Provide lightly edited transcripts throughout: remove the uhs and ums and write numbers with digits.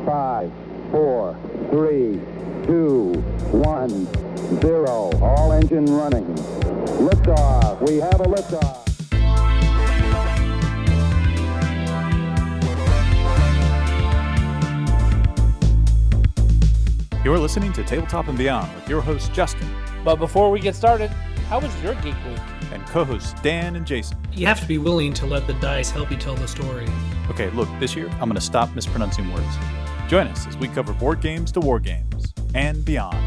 5, 4, 3, 2, 1, 0. All engine running. Liftoff. We have a liftoff. You're listening to Tabletop and Beyond with your host, Justin. But before we get started, how was your Geek Week? And co-hosts Dan and Jason. You have to be willing to let the dice help you tell the story. Okay, look, this year I'm going to stop mispronouncing words. Join us as we cover board games to war games and beyond.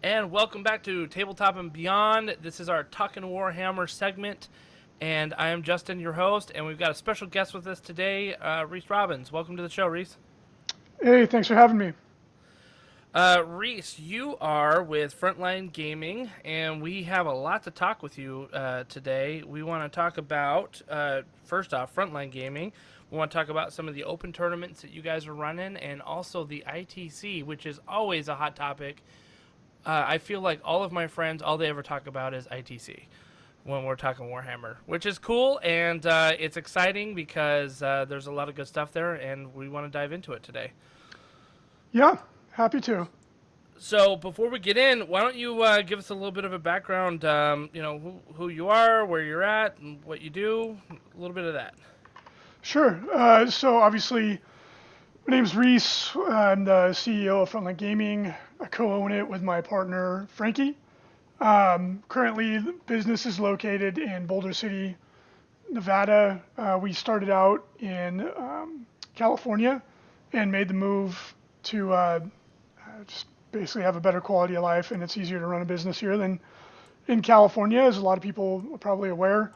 And welcome back to Tabletop and Beyond. This is our TALKIN Warhammer segment, and I am Justin, your host, and we've got a special guest with us today, Reece Robbins. Welcome to the show, Reece. Hey, thanks for having me. Reece, you are with Frontline Gaming, and we have a lot to talk with you today. We want to talk about, first off, Frontline Gaming. We want to talk about some of the open tournaments that you guys are running, and also the ITC, which is always a hot topic. I feel like all of my friends, all they ever talk about is ITC when we're talking Warhammer, which is cool, and it's exciting because there's a lot of good stuff there, and we want to dive into it today. Yeah, happy to. So before we get in, why don't you give us a little bit of a background, who you are, where you're at, and what you do, a little bit of that. Sure. So obviously, my name's Reece. I'm the CEO of Frontline Gaming. I co-own it with my partner, Frankie. Currently, the business is located in Boulder City, Nevada. We started out in California and made the move to just basically have a better quality of life, and it's easier to run a business here than in California, as a lot of people are probably aware.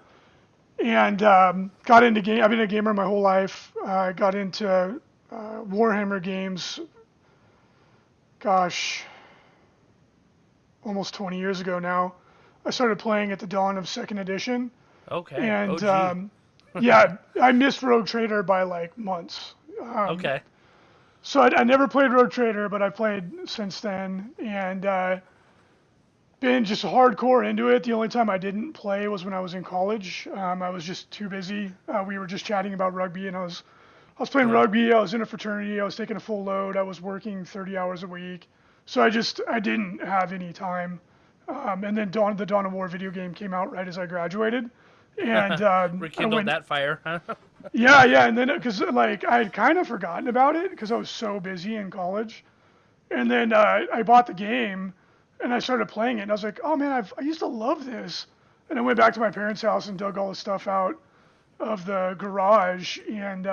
And got into game. I've been a gamer my whole life. Got into Warhammer games, gosh, almost 20 years ago now. I started playing at the dawn of 2nd edition. Okay. And yeah, I missed Rogue Trader by like months. Okay. So I never played Rogue Trader, but I played since then, and been just hardcore into it. The only time I didn't play was when I was in college. I was just too busy. We were just chatting about rugby, and I was playing rugby. I was in a fraternity. I was taking a full load. I was working 30 hours a week. So I didn't have any time. And then the Dawn of War video game came out right as I graduated. And rekindled that fire, huh? Yeah. And then, because like I had kind of forgotten about it because I was so busy in college. And then I bought the game and I started playing it. And I was like, oh man, I used to love this. And I went back to my parents' house and dug all the stuff out of the garage and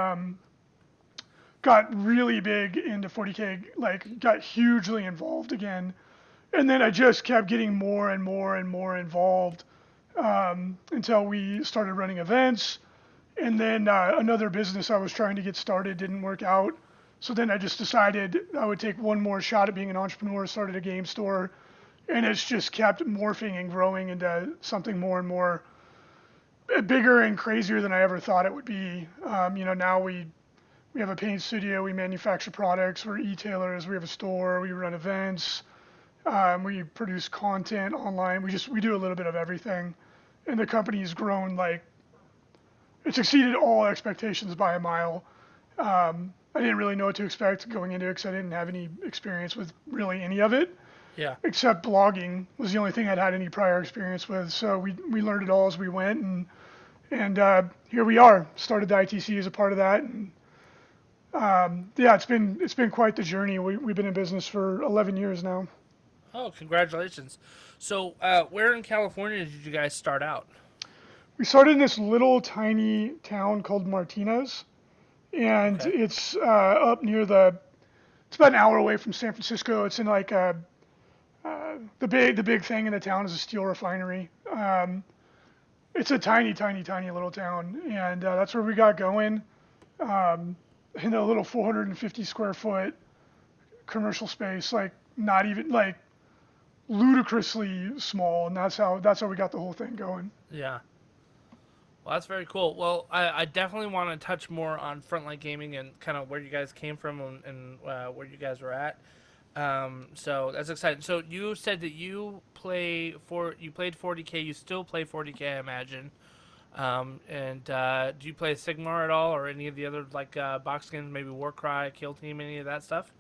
got really big into 40K, like got hugely involved again. And then I just kept getting more and more and more involved until we started running events. And then another business I was trying to get started didn't work out. So then I just decided I would take one more shot at being an entrepreneur, started a game store. And it's just kept morphing and growing into something more and more bigger and crazier than I ever thought it would be. Now we have a paint studio, we manufacture products, we're e-tailers, we have a store, we run events, we produce content online. We do a little bit of everything. And the company's grown, like, it's exceeded all expectations by a mile. I didn't really know what to expect going into it because I didn't have any experience with really any of it. Yeah. Except blogging was the only thing I'd had any prior experience with. So we learned it all as we went, and here we are. Started the ITC as a part of that, and it's been quite the journey. We've been in business for 11 years now. Oh, congratulations! So, where in California did you guys start out? We started in this little tiny town called Martinez, and it's up near it's about an hour away from San Francisco. It's in like the big thing in the town is a steel refinery. It's a tiny little town, and that's where we got going. In a little 450 square foot commercial space, like not even like ludicrously small, and that's how we got the whole thing going. Yeah. Well, that's very cool. Well, I definitely want to touch more on Frontline Gaming and kind of where you guys came from and where you guys were at. So that's exciting. So you said that you played 40K. You still play 40K, I imagine. And do you play Sigmar at all, or any of the other like box games, maybe Warcry, Kill Team, any of that stuff?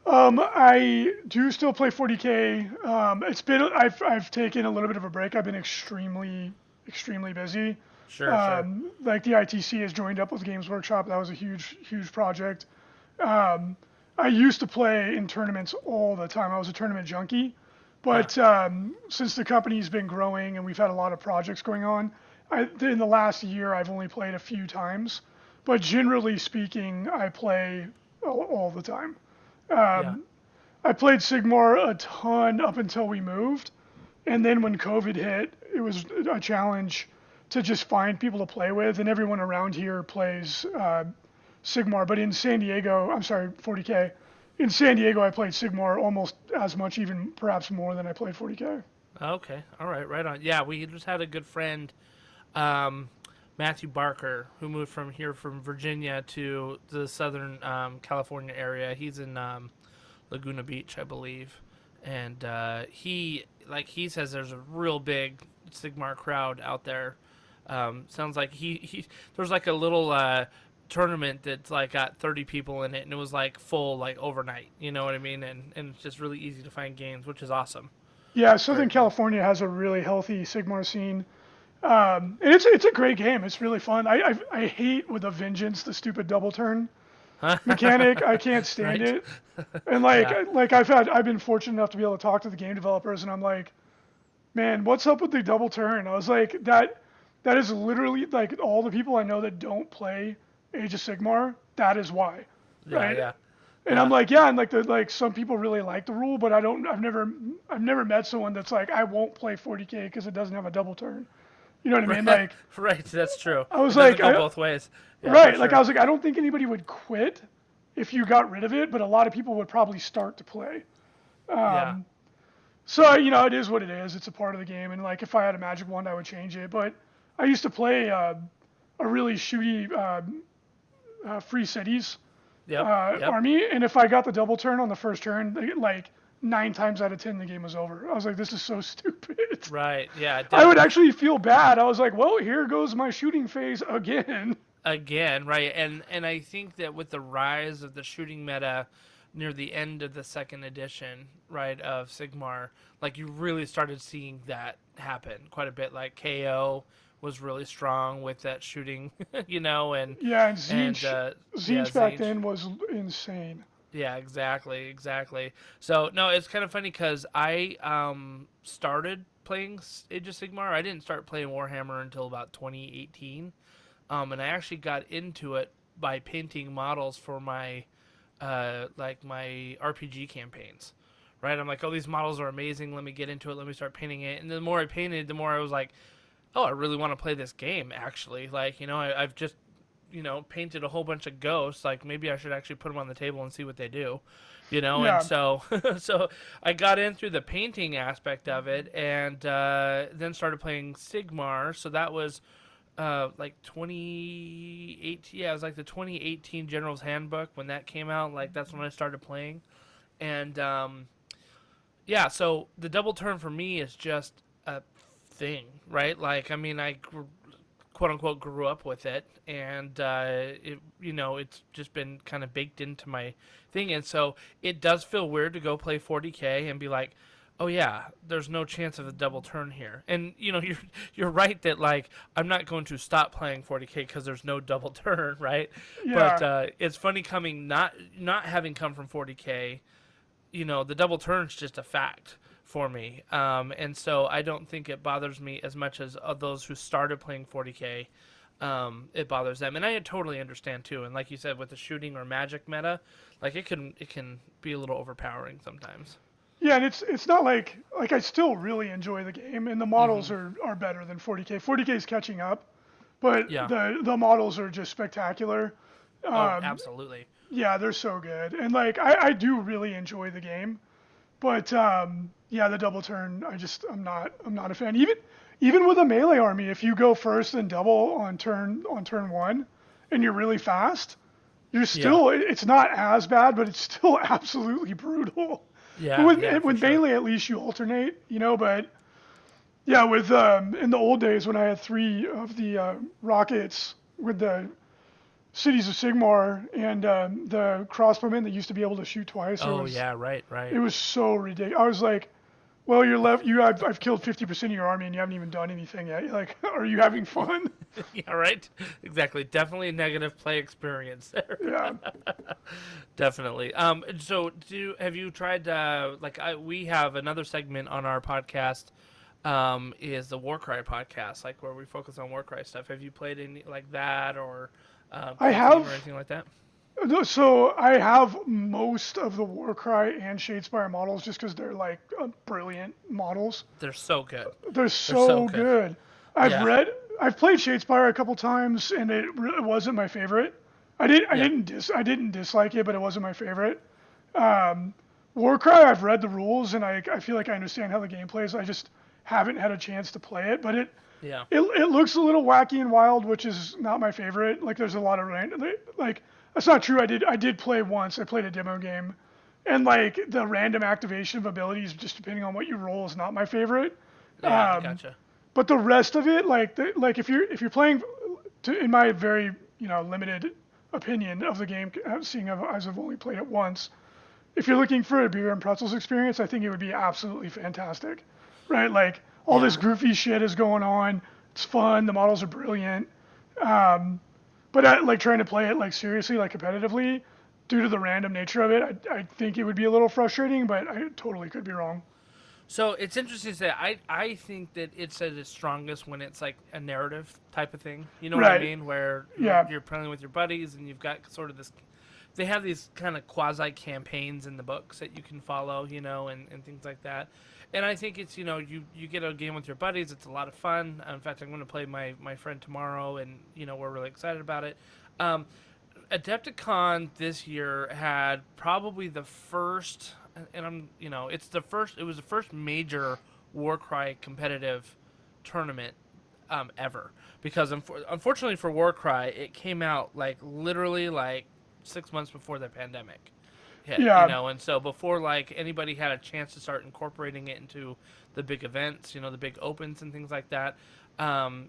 I do still play 40K. I've taken a little bit of a break. I've been extremely busy. Sure. Like the ITC has joined up with Games Workshop. That was a huge project. I used to play in tournaments all the time. I was a tournament junkie. But since the company's been growing and we've had a lot of projects going on, in the last year I've only played a few times. But generally speaking, I play all the time. I played Sigmar a ton up until we moved. And then when COVID hit, it was a challenge to just find people to play with. And everyone around here plays Sigmar. But in San Diego, 40K. In San Diego, I played Sigmar almost as much, even perhaps more than I played 40K. Okay. All right. Right on. Yeah, we just had a good friend, Matthew Barker, who moved from Virginia to the Southern California area. He's in Laguna Beach, I believe, and he says there's a real big Sigmar crowd out there. Sounds like he there's like a little tournament that's like got 30 people in it, and it was like full like overnight. You know what I mean? And it's just really easy to find games, which is awesome. Yeah, Southern California has a really healthy Sigmar scene. And it's a great game. It's really fun. I hate with a vengeance the stupid double turn mechanic. I can't stand it. And I've been fortunate enough to be able to talk to the game developers, and I'm like, man, what's up with the double turn? I was like, that is literally like all the people I know that don't play Age of Sigmar. That is why, right? Yeah. And I'm like, yeah, and like some people really like the rule, but I've never met someone that's like, I won't play 40K because it doesn't have a double turn. You know what I mean? Like, right, that's true. I was it like, go both ways. Yeah, right, sure. like I was like, I don't think anybody would quit if you got rid of it, but a lot of people would probably start to play. So it is what it is. It's a part of the game, and like if I had a magic wand, I would change it. But I used to play a really shooty free cities army, and if I got the double turn on the first turn, like 9 times out of 10 the game was over. I was like, this is so stupid. Right, yeah. Definitely. I would actually feel bad. I was like, well, here goes my shooting phase again. Again, right. And I think that with the rise of the shooting meta near the end of the second edition, right, of Sigmar, like you really started seeing that happen quite a bit. Like KO was really strong with that shooting, and yeah, and Zinch back then was insane. Yeah, exactly. So no, it's kind of funny because I started playing Age of Sigmar. I didn't start playing Warhammer until about 2018, and I actually got into it by painting models for my my RPG campaigns. Right, I'm like, oh, these models are amazing. Let me get into it. Let me start painting it. And the more I painted, the more I was like, oh, I really want to play this game. Actually, I've just painted a whole bunch of ghosts. Like maybe I should actually put them on the table and see what they do, Yeah. And so I got in through the painting aspect of it, and then started playing Sigmar. So that was like 2018. Yeah, it was like the 2018 General's Handbook when that came out. Like that's when I started playing, and yeah. So the double turn for me is just a thing, right? Like I mean, I quote unquote grew up with it, and it's just been kind of baked into my thing, and so it does feel weird to go play 40K and be like, oh yeah, there's no chance of a double turn here. And you're right that like I'm not going to stop playing 40K because there's no double turn, right? Yeah. But it's funny coming not having come from 40K, the double turn's just a fact for me, and so I don't think it bothers me as much as those who started playing 40K. It bothers them, and I totally understand too. And like you said, with the shooting or magic meta, like it can be a little overpowering sometimes. Yeah, and it's not like I still really enjoy the game, and the models are better than 40K. 40K is catching up, but the models are just spectacular. Absolutely. Yeah, they're so good, and like I do really enjoy the game, but yeah, the double turn, I'm not a fan. Even with a melee army, if you go first and double on turn 1, and you're really fast, you're still, it's not as bad, but it's still absolutely brutal. Yeah, But with melee, at least you alternate, but yeah, with in the old days when I had 3 of the rockets with the Cities of Sigmar and the crossbowmen that used to be able to shoot twice. Right. It was so ridiculous. I was like, well, I've killed 50% of your army and you haven't even done anything yet. You're like, are you having fun? Yeah, right. Exactly. Definitely a negative play experience there. Yeah. Definitely. So have you tried we have another segment on our podcast is the Warcry podcast, like where we focus on Warcry stuff. Have you played any like that or I have or anything like that? So I have most of the Warcry and Shadespire models just because they're like brilliant models. They're so good. They're so good. I've played Shadespire a couple times and it wasn't my favorite. I didn't dislike it, but it wasn't my favorite. Warcry, I've read the rules and I feel like I understand how the game plays. I just haven't had a chance to play it, but it looks a little wacky and wild, which is not my favorite. Like there's a lot of that's not true. I did play once. I played a demo game, and like the random activation of abilities, just depending on what you roll, is not my favorite. Yeah, gotcha. But the rest of it, like if you're playing, in my very limited opinion of the game, seeing as I've only played it once, if you're looking for a beer and pretzels experience, I think it would be absolutely fantastic, right? Like all this goofy shit is going on. It's fun. The models are brilliant. But like trying to play it like seriously, like competitively, due to the random nature of it, I think it would be a little frustrating, but I totally could be wrong. So it's interesting to say. I think that it's at its strongest when it's like a narrative type of thing. You know what I mean? Where you're playing with your buddies and you've got sort of this. They have these kind of quasi campaigns in the books that you can follow, and things like that. And I think it's, you get a game with your buddies. It's a lot of fun. In fact, I'm going to play my friend tomorrow, and, we're really excited about it. Adepticon this year had probably the first, and it was the first major Warcry competitive tournament ever. Because unfortunately for Warcry, it came out literally 6 months before the pandemic hit, and so before anybody had a chance to start incorporating it into the big events, the big opens and things like that,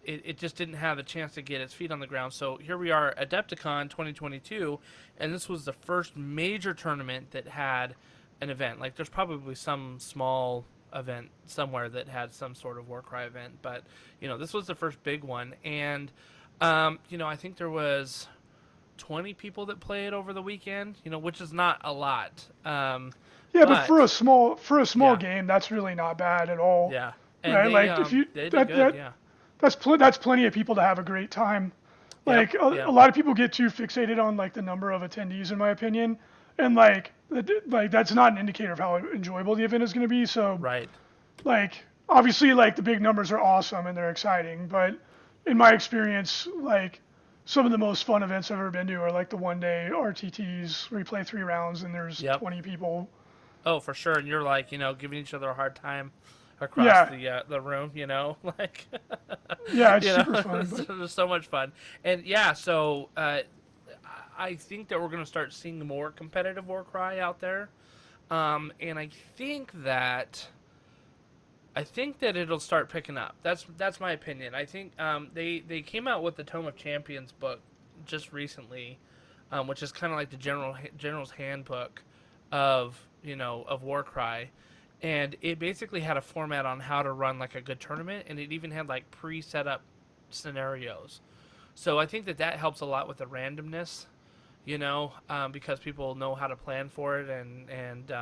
it just didn't have a chance to get its feet on the ground. So here we are, Adepticon 2022, and this was the first major tournament that had an event. Like there's probably some small event somewhere that had some sort of Warcry event, but this was the first big one, and I think there was 20 people that played over the weekend, which is not a lot. But for a small game, that's really not bad at all. Yeah, and right? That's plenty of people to have a great time. A lot of people get too fixated on the number of attendees, in my opinion, and that's not an indicator of how enjoyable the event is going to be. So obviously the big numbers are awesome and they're exciting, but in my experience, some of the most fun events I've ever been to are the one-day RTTs where you play 3 rounds and there's 20 people. Oh, for sure. And you're giving each other a hard time across the room, Yeah, it's super fun. It's so much fun. And so I think that we're going to start seeing more competitive Warcry out there. And I think that it'll start picking up. That's my opinion. I think they came out with the Tome of Champions book just recently, which is kind of like the general's handbook of Warcry, and it basically had a format on how to run a good tournament, and it even had pre-set up scenarios. So I think that helps a lot with the randomness, because people know how to plan for it, and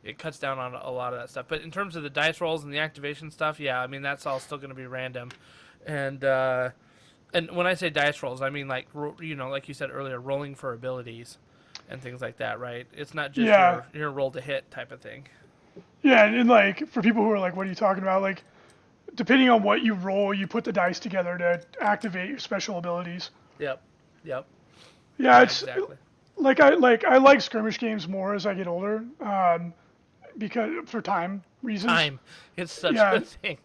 it cuts down on a lot of that stuff. But in terms of the dice rolls and the activation stuff, that's all still going to be random. And when I say dice rolls, I mean like you said earlier, rolling for abilities and things like that, right? It's not just your roll to hit type of thing. Yeah, and for people who are what are you talking about? Depending on what you roll, you put the dice together to activate your special abilities. Yep. Yeah, it's exactly. I like skirmish games more as I get older. because for time reasons. Time. It's such Yeah. a thing.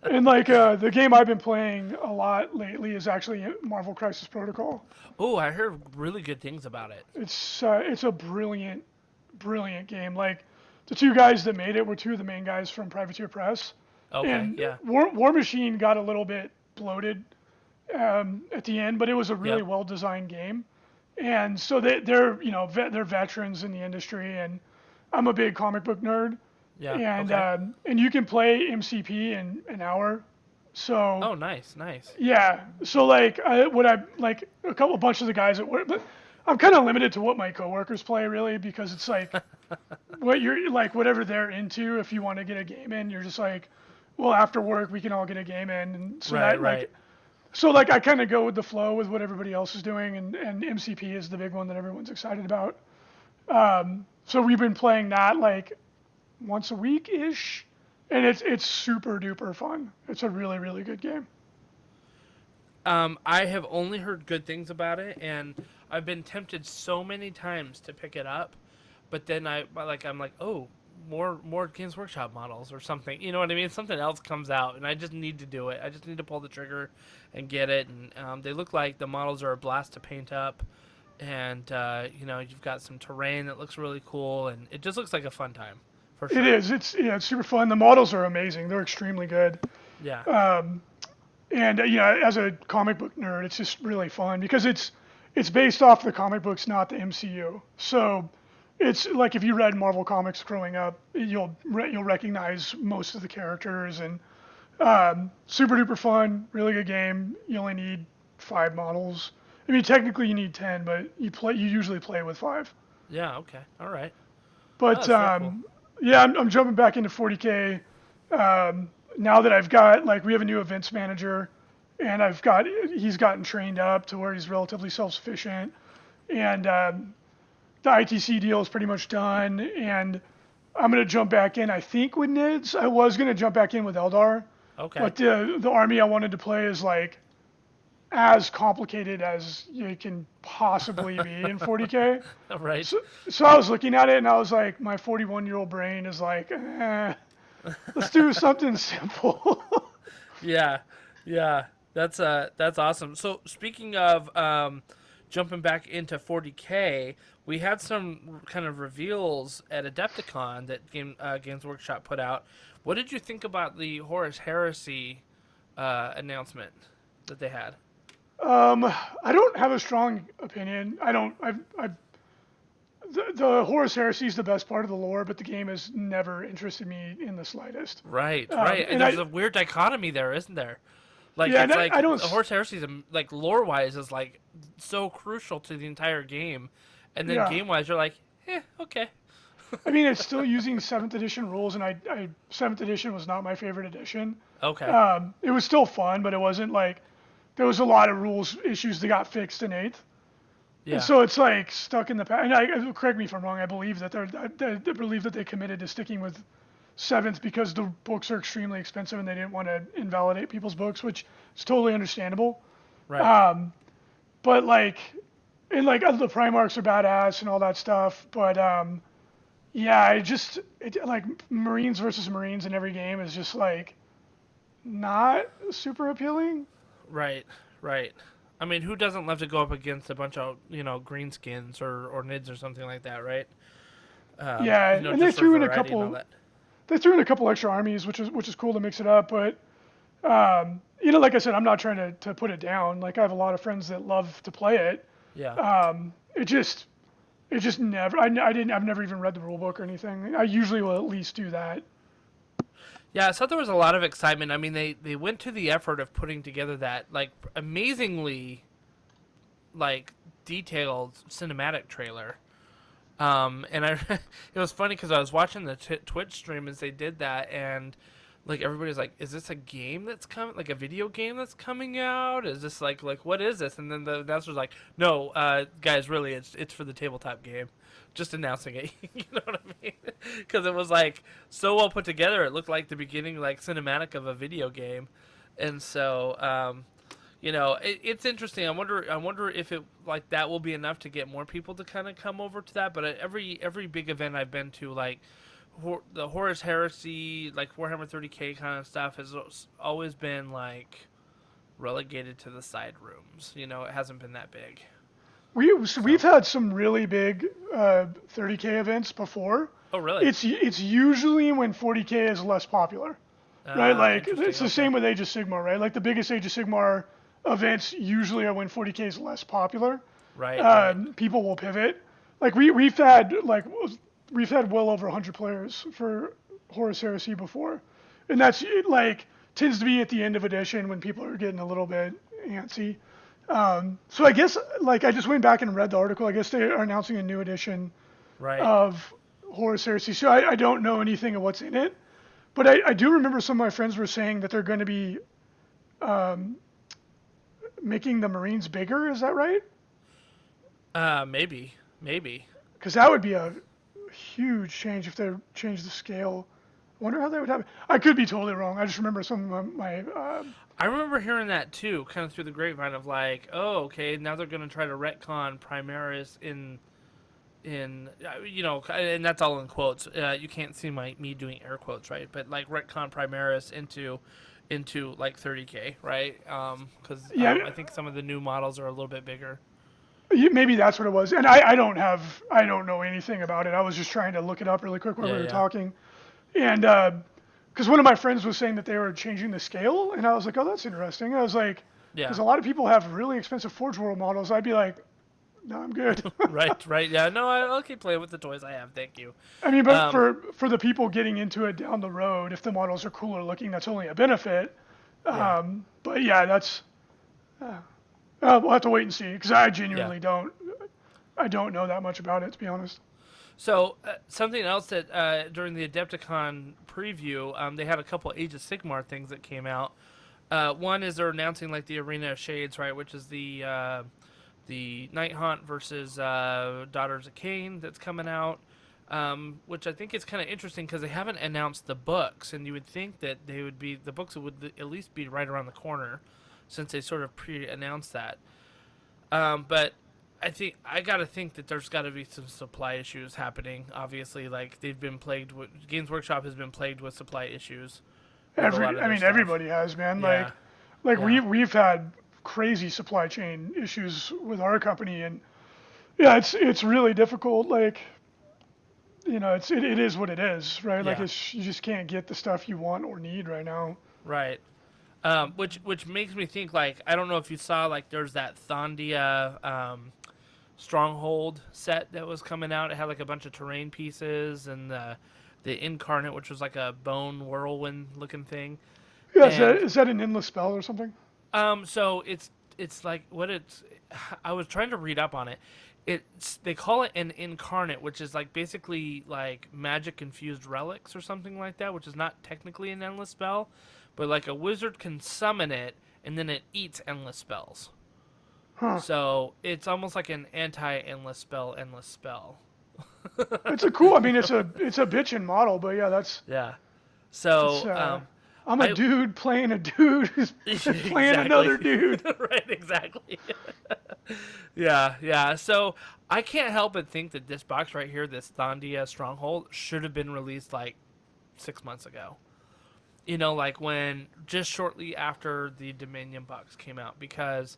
And like the game I've been playing a lot lately is actually Marvel Crisis Protocol. Oh, I heard really good things about it. It's a brilliant game. Like the two guys that made it were two of the main guys from Privateer Press. Okay, And yeah. War Machine got a little bit bloated at the end, but it was a really Yep. well designed game. And so they're they're veterans in the industry, and I'm a big comic book nerd. Yeah. And Okay. and you can play MCP in an hour. So Oh, nice. yeah. So like a bunch of the guys at work, but I'm kind of limited to what my coworkers play really, because it's like what you're like whatever they're into. If you want to get a game in, you're just like, well, after work we can all get a game in, and so Right, that right. like so like I kind of go with the flow with what everybody else is doing, and MCP is the big one that everyone's excited about. So we've been playing that like once a week ish, and it's super duper fun. It's a really really good game. I have only heard good things about it, and I've been tempted so many times to pick it up, but then I'm like, oh, more Games Workshop models or something. You know what I mean? Something else comes out, and I just need to do it. I just need to pull the trigger and get it. And they look like the models are a blast to paint up, and you've got some terrain that looks really cool, and it just looks like a fun time. For sure. It is. It's super fun. The models are amazing. They're extremely good. Yeah. And as a comic book nerd, it's just really fun because it's based off the comic books, not the MCU. So it's like if you read Marvel comics growing up, you'll recognize most of the characters, and super duper fun, really good game. You only need 5 models. I mean, technically you need 10, but you usually play with 5. Yeah. Okay. All right. But that's very cool. yeah, I'm jumping back into 40K now that I've got we have a new events manager, and he's gotten trained up to where he's relatively self-sufficient, and the ITC deal is pretty much done, and I'm gonna jump back in. I think with Nids, I was gonna jump back in with Eldar, Okay. but the army I wanted to play is like as complicated as you can possibly be in 40K. Right. So I was looking at it, and I was like, my 41-year-old brain is like, let's do something simple. Yeah. That's awesome. So speaking of jumping back into 40K, we had some kind of reveals at Adepticon that Games Workshop put out. What did you think about the Horus Heresy announcement that they had? I don't have a strong opinion. The Horus Heresy is the best part of the lore, but the game has never interested me in the slightest. Right. and And there's a weird dichotomy there, isn't there? Like, Yeah, it's and like I don't the Horus Heresy is like lore-wise is like so crucial to the entire game, and then Yeah. game-wise you're like, okay. I mean, it's still using 7th edition rules, and 7th edition was not my favorite edition. Okay. It was still fun, but it wasn't like there was a lot of rules issues that got fixed in 8th. Yeah. And so it's like stuck in the past. And correct me if I'm wrong. I believe that they committed to sticking with 7th because the books are extremely expensive and they didn't want to invalidate people's books, which is totally understandable. Right. But the Primarchs are badass and all that stuff. But yeah, like Marines versus Marines in every game is just like not super appealing. Right. I mean, who doesn't love to go up against a bunch of greenskins or nids or something like that, right? Yeah, and they just for threw in a variety and all couple. that. They threw in a couple extra armies, which is cool to mix it up. But like I said, I'm not trying to put it down. Like I have a lot of friends that love to play it. Yeah. It just never. I've never even read the rule book or anything. I usually will at least do that. Yeah, I thought there was a lot of excitement. I mean, they went to the effort of putting together that amazingly detailed cinematic trailer. And it was funny because I was watching the Twitch stream as they did that, and everybody's like, "Is this a game that's coming? Like a video game that's coming out? Is this like what is this?" And then the announcer's like, "No, guys, really, it's for the tabletop game." Just announcing it, you know what I mean? Because it was so well put together. It looked like the beginning cinematic of a video game, and so it's interesting. I wonder if it that will be enough to get more people to kind of come over to that. But at every big event I've been to, the Horus Heresy, like Warhammer 30K kind of stuff, has always been like relegated to the side rooms. You know, it hasn't been that big. We've had some really big 30K events before. Oh, really? It's usually when 40K is less popular, right? Like it's the same with Age of Sigmar, right? Like the biggest Age of Sigmar events usually are when 40K is less popular. Right. People will pivot. Like we've had well over 100 players for Horus Heresy before, and that's like tends to be at the end of edition when people are getting a little bit antsy. So I guess like I just went back and read the article. I guess they are announcing a new edition of Horus Heresy. So I don't know anything of what's in it, but I do remember some of my friends were saying that they're going to be making the Marines bigger. Is that right? Maybe. Because that would be a huge change if they changed the scale. I wonder how that would happen. I could be totally wrong. I just remember some of my I remember hearing that too, kind of through the grapevine of like, oh, okay, now they're going to try to retcon Primaris in you know, and that's all in quotes. You can't see me doing air quotes, right? But like retcon Primaris into like 30K, right? Because I think some of the new models are a little bit bigger. Maybe that's what it was. And I don't know anything about it. I was just trying to look it up really quick while we were talking. And because one of my friends was saying that they were changing the scale, and I was like, oh, that's interesting. I was like, because a lot of people have really expensive Forge World models. I'd be like, no, I'm good. right. Yeah, no, I'll keep playing with the toys I have. Thank you. I mean, but for the people getting into it down the road, if the models are cooler looking, that's only a benefit. But yeah, that's we'll have to wait and see, because I genuinely don't know that much about it, to be honest. So something else that during the Adepticon preview, they had a couple Age of Sigmar things that came out. One is they're announcing like the Arena of Shades, right, which is the Night Haunt versus Daughters of Cain that's coming out, which I think is kind of interesting because they haven't announced the books, and you would think that the books would at least be right around the corner, since they sort of pre-announced that. But I gotta think that there's gotta be some supply issues happening. Obviously, like Games Workshop has been plagued with supply issues. Everybody has, man. Yeah. We've had crazy supply chain issues with our company, and it's really difficult. Like, you know, it is what it is, right? Like you just can't get the stuff you want or need right now. Right. Which makes me think, like, I don't know if you saw, like, there's that Thondia Stronghold set that was coming out. It had like a bunch of terrain pieces and the Incarnate, which was like a bone whirlwind looking thing. Yeah, is that an endless spell or something? So it's like I was trying to read up on it. They call it an Incarnate, which is like basically like magic infused relics or something like that, which is not technically an endless spell, but like a wizard can summon it and then it eats endless spells. Huh. So it's almost like an anti-endless spell. It's a cool. I mean, it's a bitchin' model, but yeah, that's So I'm a dude playing a dude who's playing another dude. Right, exactly. Yeah. So I can't help but think that this box right here, this Thondia Stronghold, should have been released like 6 months ago. You know, like when just shortly after the Dominion box came out, because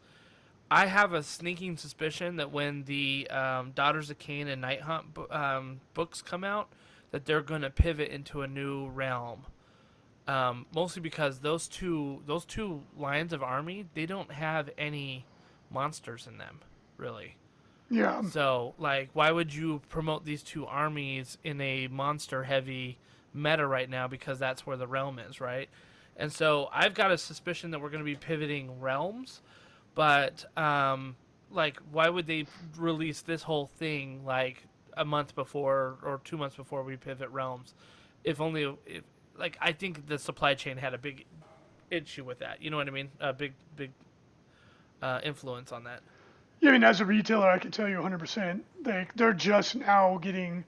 I have a sneaking suspicion that when the Daughters of Cain and Night Hunt books come out, that they're going to pivot into a new realm. Mostly because those two lines of army, they don't have any monsters in them, really. Yeah. So, like, why would you promote these two armies in a monster-heavy meta right now? Because that's where the realm is, right? And so I've got a suspicion that we're going to be pivoting realms. But, like, why would they release this whole thing, like, a month before or 2 months before we pivot realms? Like, I think the supply chain had a big issue with that. You know what I mean? A big influence on that. Yeah, I mean, as a retailer, I can tell you 100%. They're just now getting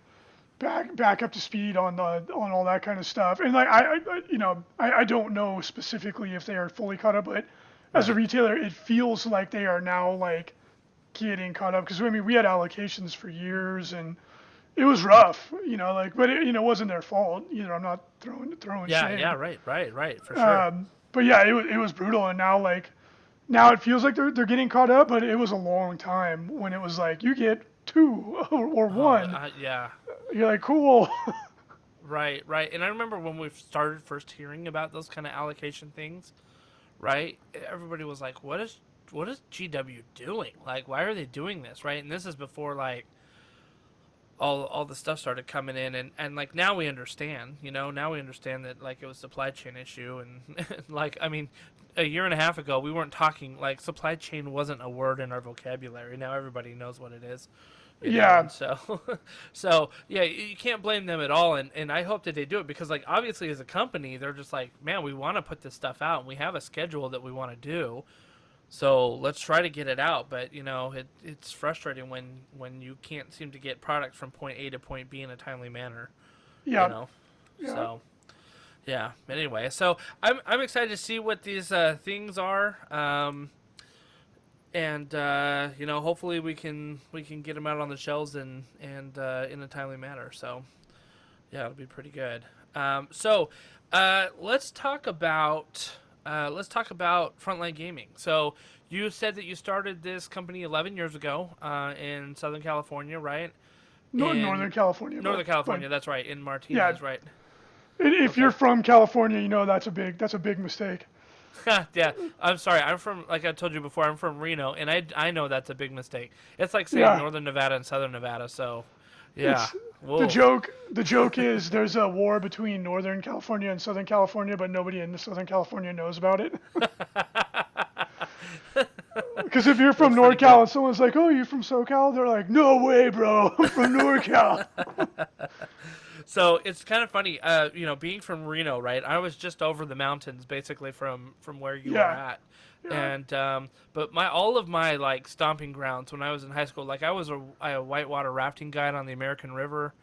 back up to speed on all that kind of stuff. And, like, I don't know specifically if they are fully caught up, but as a retailer, it feels like they are now, like, getting caught up. Because, I mean, we had allocations for years, and, it was rough, but it wasn't their fault either. I'm not throwing Yeah, shade. yeah, right, for sure. But yeah, it was brutal, and now it feels like they're getting caught up, but it was a long time when it was like you get 2 or 1. Yeah. You're like, cool. Right. And I remember when we started first hearing about those kind of allocation things, right? Everybody was like, what is GW doing? Like, why are they doing this, right? And this is before, like, all the stuff started coming in, and like, now we understand, now we understand that, like, it was a supply chain issue, and like, I mean, a year and a half ago, we weren't talking, like, supply chain wasn't a word in our vocabulary. Now everybody knows what it is. Yeah. And so yeah, you can't blame them at all, and I hope that they do it, because, like, obviously as a company, they're just like, man, we want to put this stuff out, and we have a schedule that we want to do, so let's try to get it out. But it's frustrating when you can't seem to get product from point A to point B in a timely manner. Yeah. So yeah. Anyway, so I'm excited to see what these things are. And hopefully we can get them out on the shelves and in a timely manner. So yeah, it'll be pretty good. So let's talk about Frontline Gaming. So you said that you started this company 11 years ago in Southern California, right? Northern California. Northern California, that's right, in Martinez, right? If you're from California, that's a big mistake. Yeah, I'm sorry. I'm from, like I told you before, I'm from Reno, and I know that's a big mistake. It's like saying Northern Nevada and Southern Nevada. So, yeah. The joke is there's a war between Northern California and Southern California, but nobody in Southern California knows about it. Because if you're from NorCal and someone's like, "Oh, you're from SoCal," they're like, "No way, bro, I'm from NorCal." So it's kind of funny, being from Reno, right? I was just over the mountains, basically from where you were at, and but all of my, like, stomping grounds when I was in high school, like, I was a whitewater rafting guide on the American River,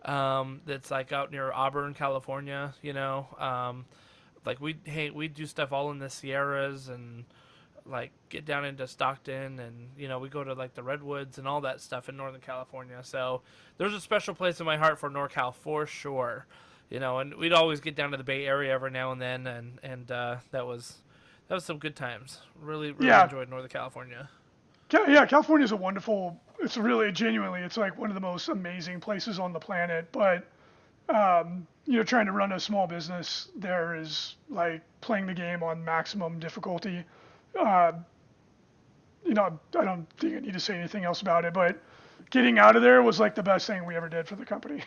that's, like, out near Auburn, California. Like, we'd do stuff all in the Sierras and, like, get down into Stockton, and we go to, like, the Redwoods and all that stuff in Northern California. So there's a special place in my heart for NorCal for sure. And we'd always get down to the Bay Area every now and then, and that was some good times. Really enjoyed Northern California. Yeah, California is a wonderful. It's really genuinely, it's like one of the most amazing places on the planet. But trying to run a small business there is like playing the game on maximum difficulty. I don't think I need to say anything else about it, but getting out of there was like the best thing we ever did for the company.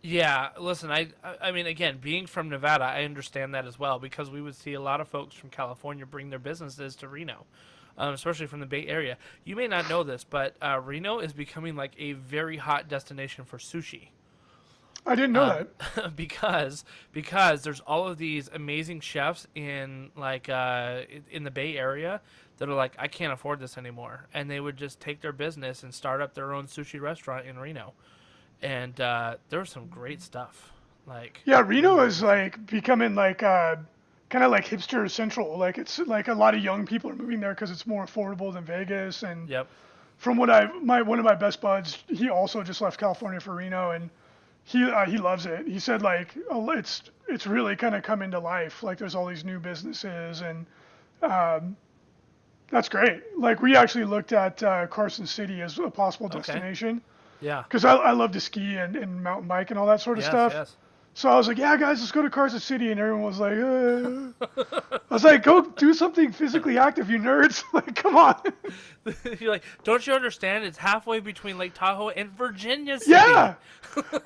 Yeah, listen, I mean, again, being from Nevada, I understand that as well, because we would see a lot of folks from California bring their businesses to Reno, especially from the Bay Area. You may not know this, but Reno is becoming like a very hot destination for sushi. I didn't know that. because there's all of these amazing chefs in in the Bay Area that are like, I can't afford this anymore, and they would just take their business and start up their own sushi restaurant in Reno, and there's some great stuff. Reno is like becoming like kind of like hipster central. Like it's like a lot of young people are moving there because it's more affordable than Vegas. And from what one of my best buds, he also just left California for Reno, and he loves it. He said like it's really kind of coming to life. Like there's all these new businesses, and that's great. Like we actually looked at Carson City as a possible destination. Yeah. Because I love to ski and mountain bike and all that sort of stuff. Yes. So I was like, yeah, guys, let's go to Carson City. And everyone was like, I was like, go do something physically active, you nerds. Like, come on. You're like, don't you understand? It's halfway between Lake Tahoe and Virginia City. Yeah.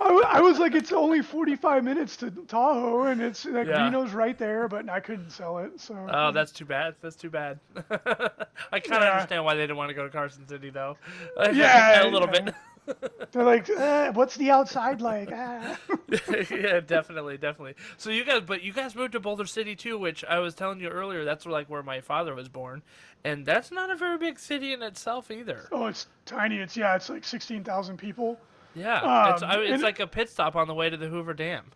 I was like, it's only 45 minutes to Tahoe, and it's like Reno's right there, but I couldn't sell it. So. Oh, that's too bad. That's too bad. I kind of understand why they didn't want to go to Carson City, though. Yeah. A little bit. They're like, what's the outside like? Yeah, definitely. So you guys moved to Boulder City too, which I was telling you earlier. That's where my father was born, and that's not a very big city in itself either. Oh, it's tiny. It's like 16,000 people. Yeah, it's like a pit stop on the way to the Hoover Dam.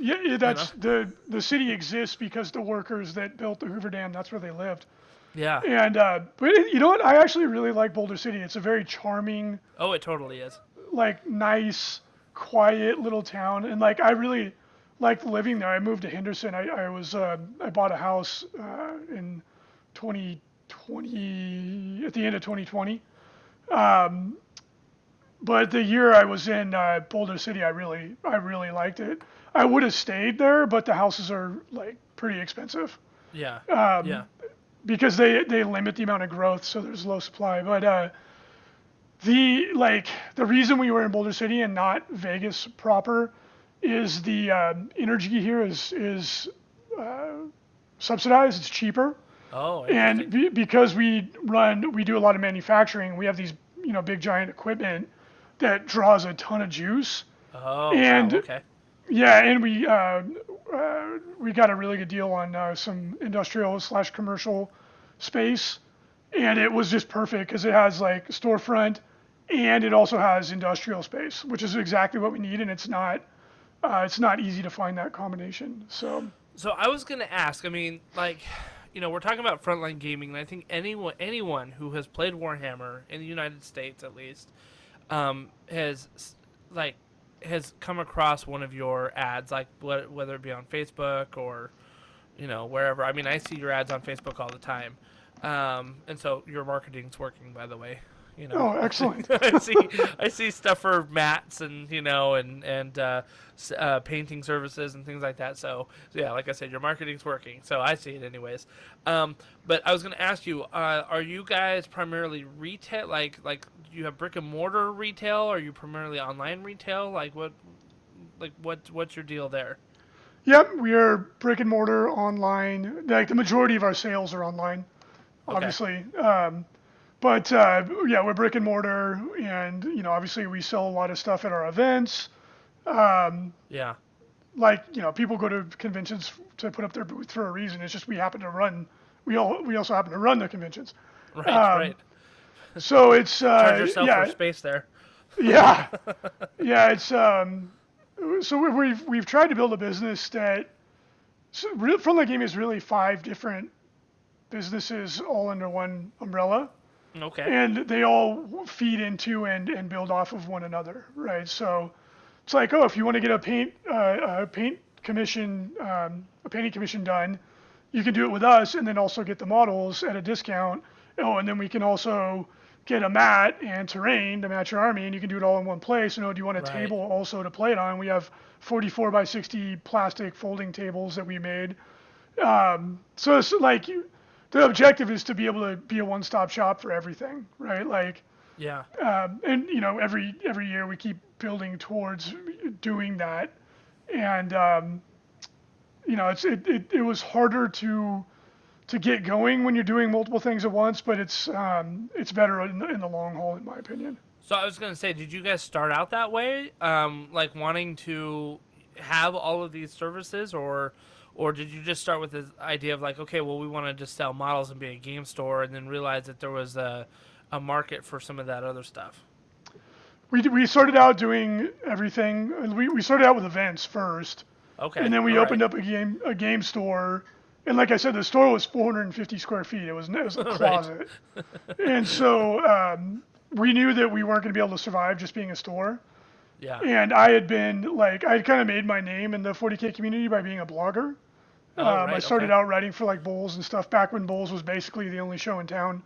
Yeah, that's the city exists because the workers that built the Hoover Dam, that's where they lived. Yeah. And but you know what? I actually really like Boulder City. It's a very charming. Oh, it totally is. like nice, quiet little town, and like I really liked living there. I moved to Henderson. I bought a house in 2020, at the end of 2020. But the year I was in Boulder City, I really liked it. I would have stayed there, but the houses are like pretty expensive. Yeah. Yeah. Because they limit the amount of growth, so there's low supply. But the reason we were in Boulder City and not Vegas proper is the energy here is subsidized. It's cheaper. Oh, and because we do a lot of manufacturing, we have these big giant equipment that draws a ton of juice. Oh, and wow, okay. Yeah, and we got a really good deal on some industrial/commercial space, and it was just perfect because it has like storefront, and it also has industrial space, which is exactly what we need, and it's not easy to find that combination. So I was gonna ask. I mean, like, we're talking about Frontline Gaming, and I think anyone who has played Warhammer in the United States, at least, has come across one of your ads, like whether it be on Facebook or wherever. I mean, I see your ads on Facebook all the time, and so your marketing's working, by the way. Oh, excellent. I see stuff for mats and painting services and things like that. So yeah, like I said, your marketing's working. So I see it anyways. But I was going to ask you, are you guys primarily retail? Like do you have brick and mortar retail? Or are you primarily online retail? What's your deal there? Yep, we are brick and mortar online. Like the majority of our sales are online, obviously. Okay. But yeah, we're brick and mortar, and obviously we sell a lot of stuff at our events. Yeah. Like people go to conventions to put up their booth for a reason. It's just we happen to run. We also happen to run the conventions. Right. So it's charge yourself for space there. Yeah. Yeah. It's so we've tried to build a business that Frontline Gaming is really 5 different businesses all under one umbrella. Okay. And they all feed into and build off of one another, right? So it's like, if you want to get a painting commission done, you can do it with us, and then also get the models at a discount. Oh, and then we can also get a mat and terrain to match your army, and you can do it all in one place. Do you want a table also to play it on? We have 44 by 60 plastic folding tables that we made. So it's like the objective is to be able to be a one-stop shop for everything, right? Like, yeah. And every year we keep building towards doing that, and it was harder to get going when you're doing multiple things at once, but it's better in the long haul, in my opinion. So I was gonna say, did you guys start out that way, like wanting to have all of these services, or did you just start with the idea of like, okay, well, we want to just sell models and be a game store, and then realize that there was a market for some of that other stuff? We started out doing everything. We started out with events first. Okay. And then we opened up a game store. And like I said, the store was 450 square feet. It was a closet. And so we knew that we weren't going to be able to survive just being a store. Yeah. And I had kind of made my name in the 40K community by being a blogger. I started out writing for like Bulls and stuff back when Bulls was basically the only show in town.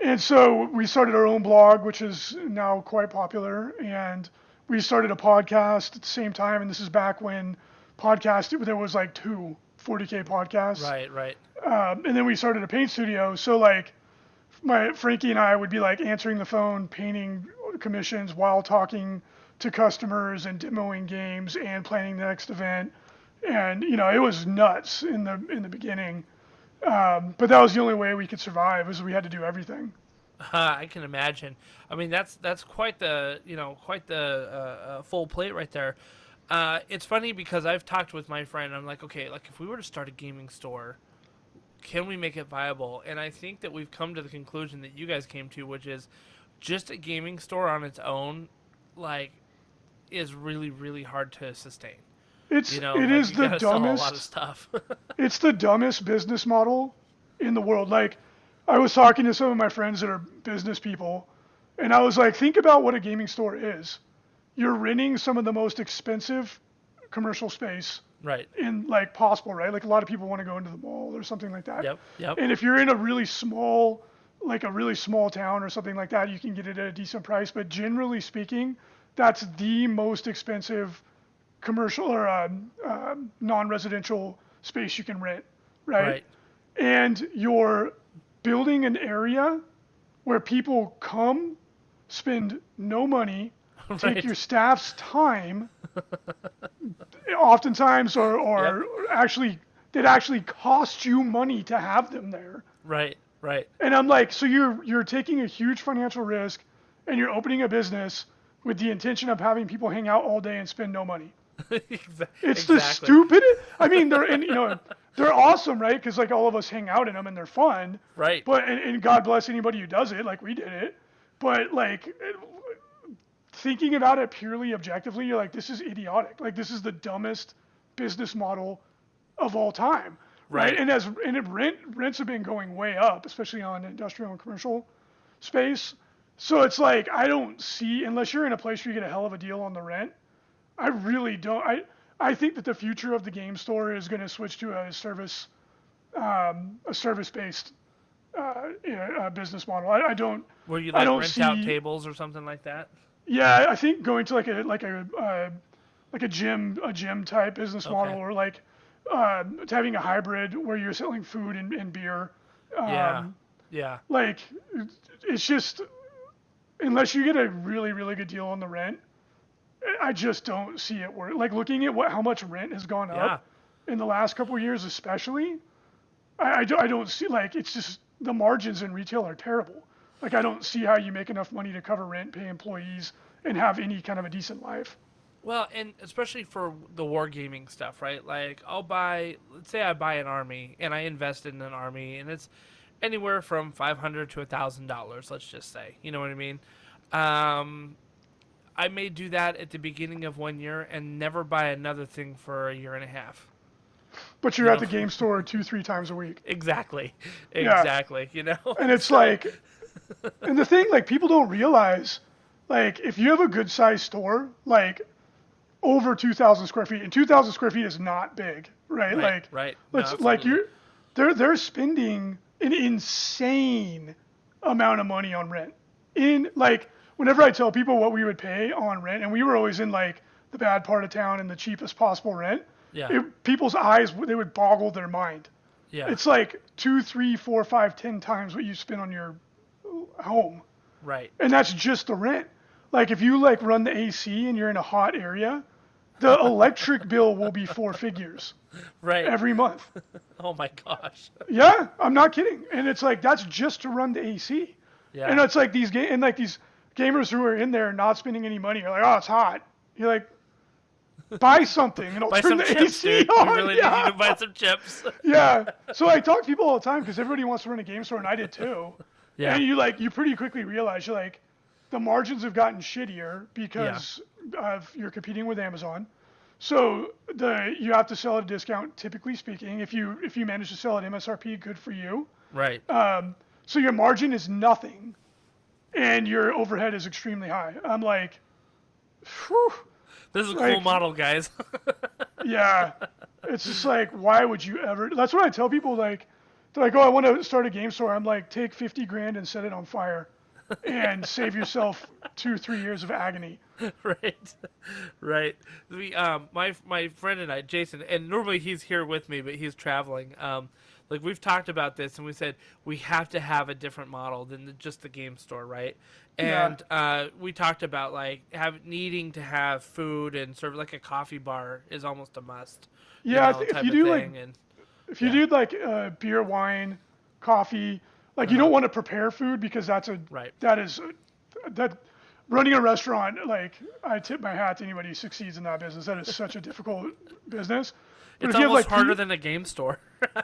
And so we started our own blog, which is now quite popular. And we started a podcast at the same time. And this is back when there was like 2 40K podcasts. Right. And then we started a paint studio. So like Frankie and I would be like answering the phone, painting commissions while talking to customers and demoing games and planning the next event. And it was nuts in the beginning, but that was the only way we could survive, was we had to do everything. I can imagine. I mean, that's quite the full plate right there. It's funny because I've talked with my friend. I'm like, okay, like if we were to start a gaming store, can we make it viable? And I think that we've come to the conclusion that you guys came to, which is just a gaming store on its own, like, is really, really hard to sustain. It is the dumbest. Sell a lot of stuff. It's the dumbest business model in the world. Like, I was talking to some of my friends that are business people, And I was like, think about what a gaming store is. You're renting some of the most expensive commercial space Right. in like possible, right? Like a lot of people want to go into the mall or something like that. Yep. And if you're in a really small town or something like that, you can get it at a decent price. But generally speaking, that's the most expensive commercial or non-residential space you can rent, right? And you're building an area where people come, spend no money, take your staff's time, oftentimes, or actually, it actually costs you money to have them there. Right. And I'm like, so you're taking a huge financial risk, and you're opening a business with the intention of having people hang out all day and spend no money. It's the stupidest. I mean, they're awesome, right? Because like all of us hang out in them and they're fun. Right. But and God bless anybody who does it, like we did it. But like thinking about it purely objectively, you're like, this is idiotic. Like this is the dumbest business model of all time. Right. And rents have been going way up, especially on industrial and commercial space. So it's like, I don't see, unless you're in a place where you get a hell of a deal on the rent, I really don't. I think that the future of the game store is going to switch to a service-based business model. I don't. Where you rent out tables or something like that? Yeah, I think going to like a gym type business model, or like having a hybrid where you're selling food and beer. Yeah. Like it's just, unless you get a really, really good deal on the rent, I just don't see it work. Like looking at how much rent has gone up in the last couple of years, especially, I don't see, like, it's just the margins in retail are terrible. Like I don't see how you make enough money to cover rent, pay employees, and have any kind of a decent life. Well, and especially for the wargaming stuff, right? Like let's say I buy an army and I invest in an army, and it's anywhere from $500 to $1,000. Let's just say, you know what I mean? I may do that at the beginning of 1 year and never buy another thing for a year and a half. But you're at the game store 2-3 times a week. Exactly. Yeah. You know? And it's like, and the thing, like, people don't realize, like, if you have a good sized store, like, over 2,000 square feet, and 2,000 square feet is not big, right? Right. Let's, No, like, they're spending an insane amount of money on rent. Whenever I tell people what we would pay on rent, and we were always in like the bad part of town and the cheapest possible rent, people's eyes, they would boggle their mind. Yeah. It's like 2, 3, 4, 5, 10 times what you spend on your home. Right. And that's just the rent. Like if you like run the AC and you're in a hot area, the electric bill will be 4 figures. Right. Every month. Oh my gosh. Yeah, I'm not kidding. And it's like, that's just to run the AC. Yeah. And it's like these gamers who are in there not spending any money are like, oh, it's hot. You're like, buy something and I'll turn the chips, AC dude. on. We really need you to buy some chips. Yeah. So I talk to people all the time because everybody wants to run a game store, and I did too. Yeah. And you pretty quickly realize you're like, the margins have gotten shittier because you're competing with Amazon. So you have to sell at a discount, typically speaking. If you manage to sell at MSRP, good for you. Right. So your margin is nothing, and your overhead is extremely high. I'm like, whew. This is a cool model, guys. Yeah. It's just like, why would you ever? That's what I tell people. Like, they're like, oh, I want to start a game store. I'm like, take $50,000 and set it on fire, and save yourself 2-3 years of agony. Right. My friend and I, Jason, and normally he's here with me, but he's traveling. Like we've talked about this, and we said we have to have a different model than just the game store, right? And we talked about like needing to have food and sort of like a coffee bar is almost a must. Yeah, I think if you do like beer, wine, coffee, like you don't want to prepare food because that running a restaurant, like I tip my hat to anybody who succeeds in that business. That is such a difficult business. But it's almost harder than a game store.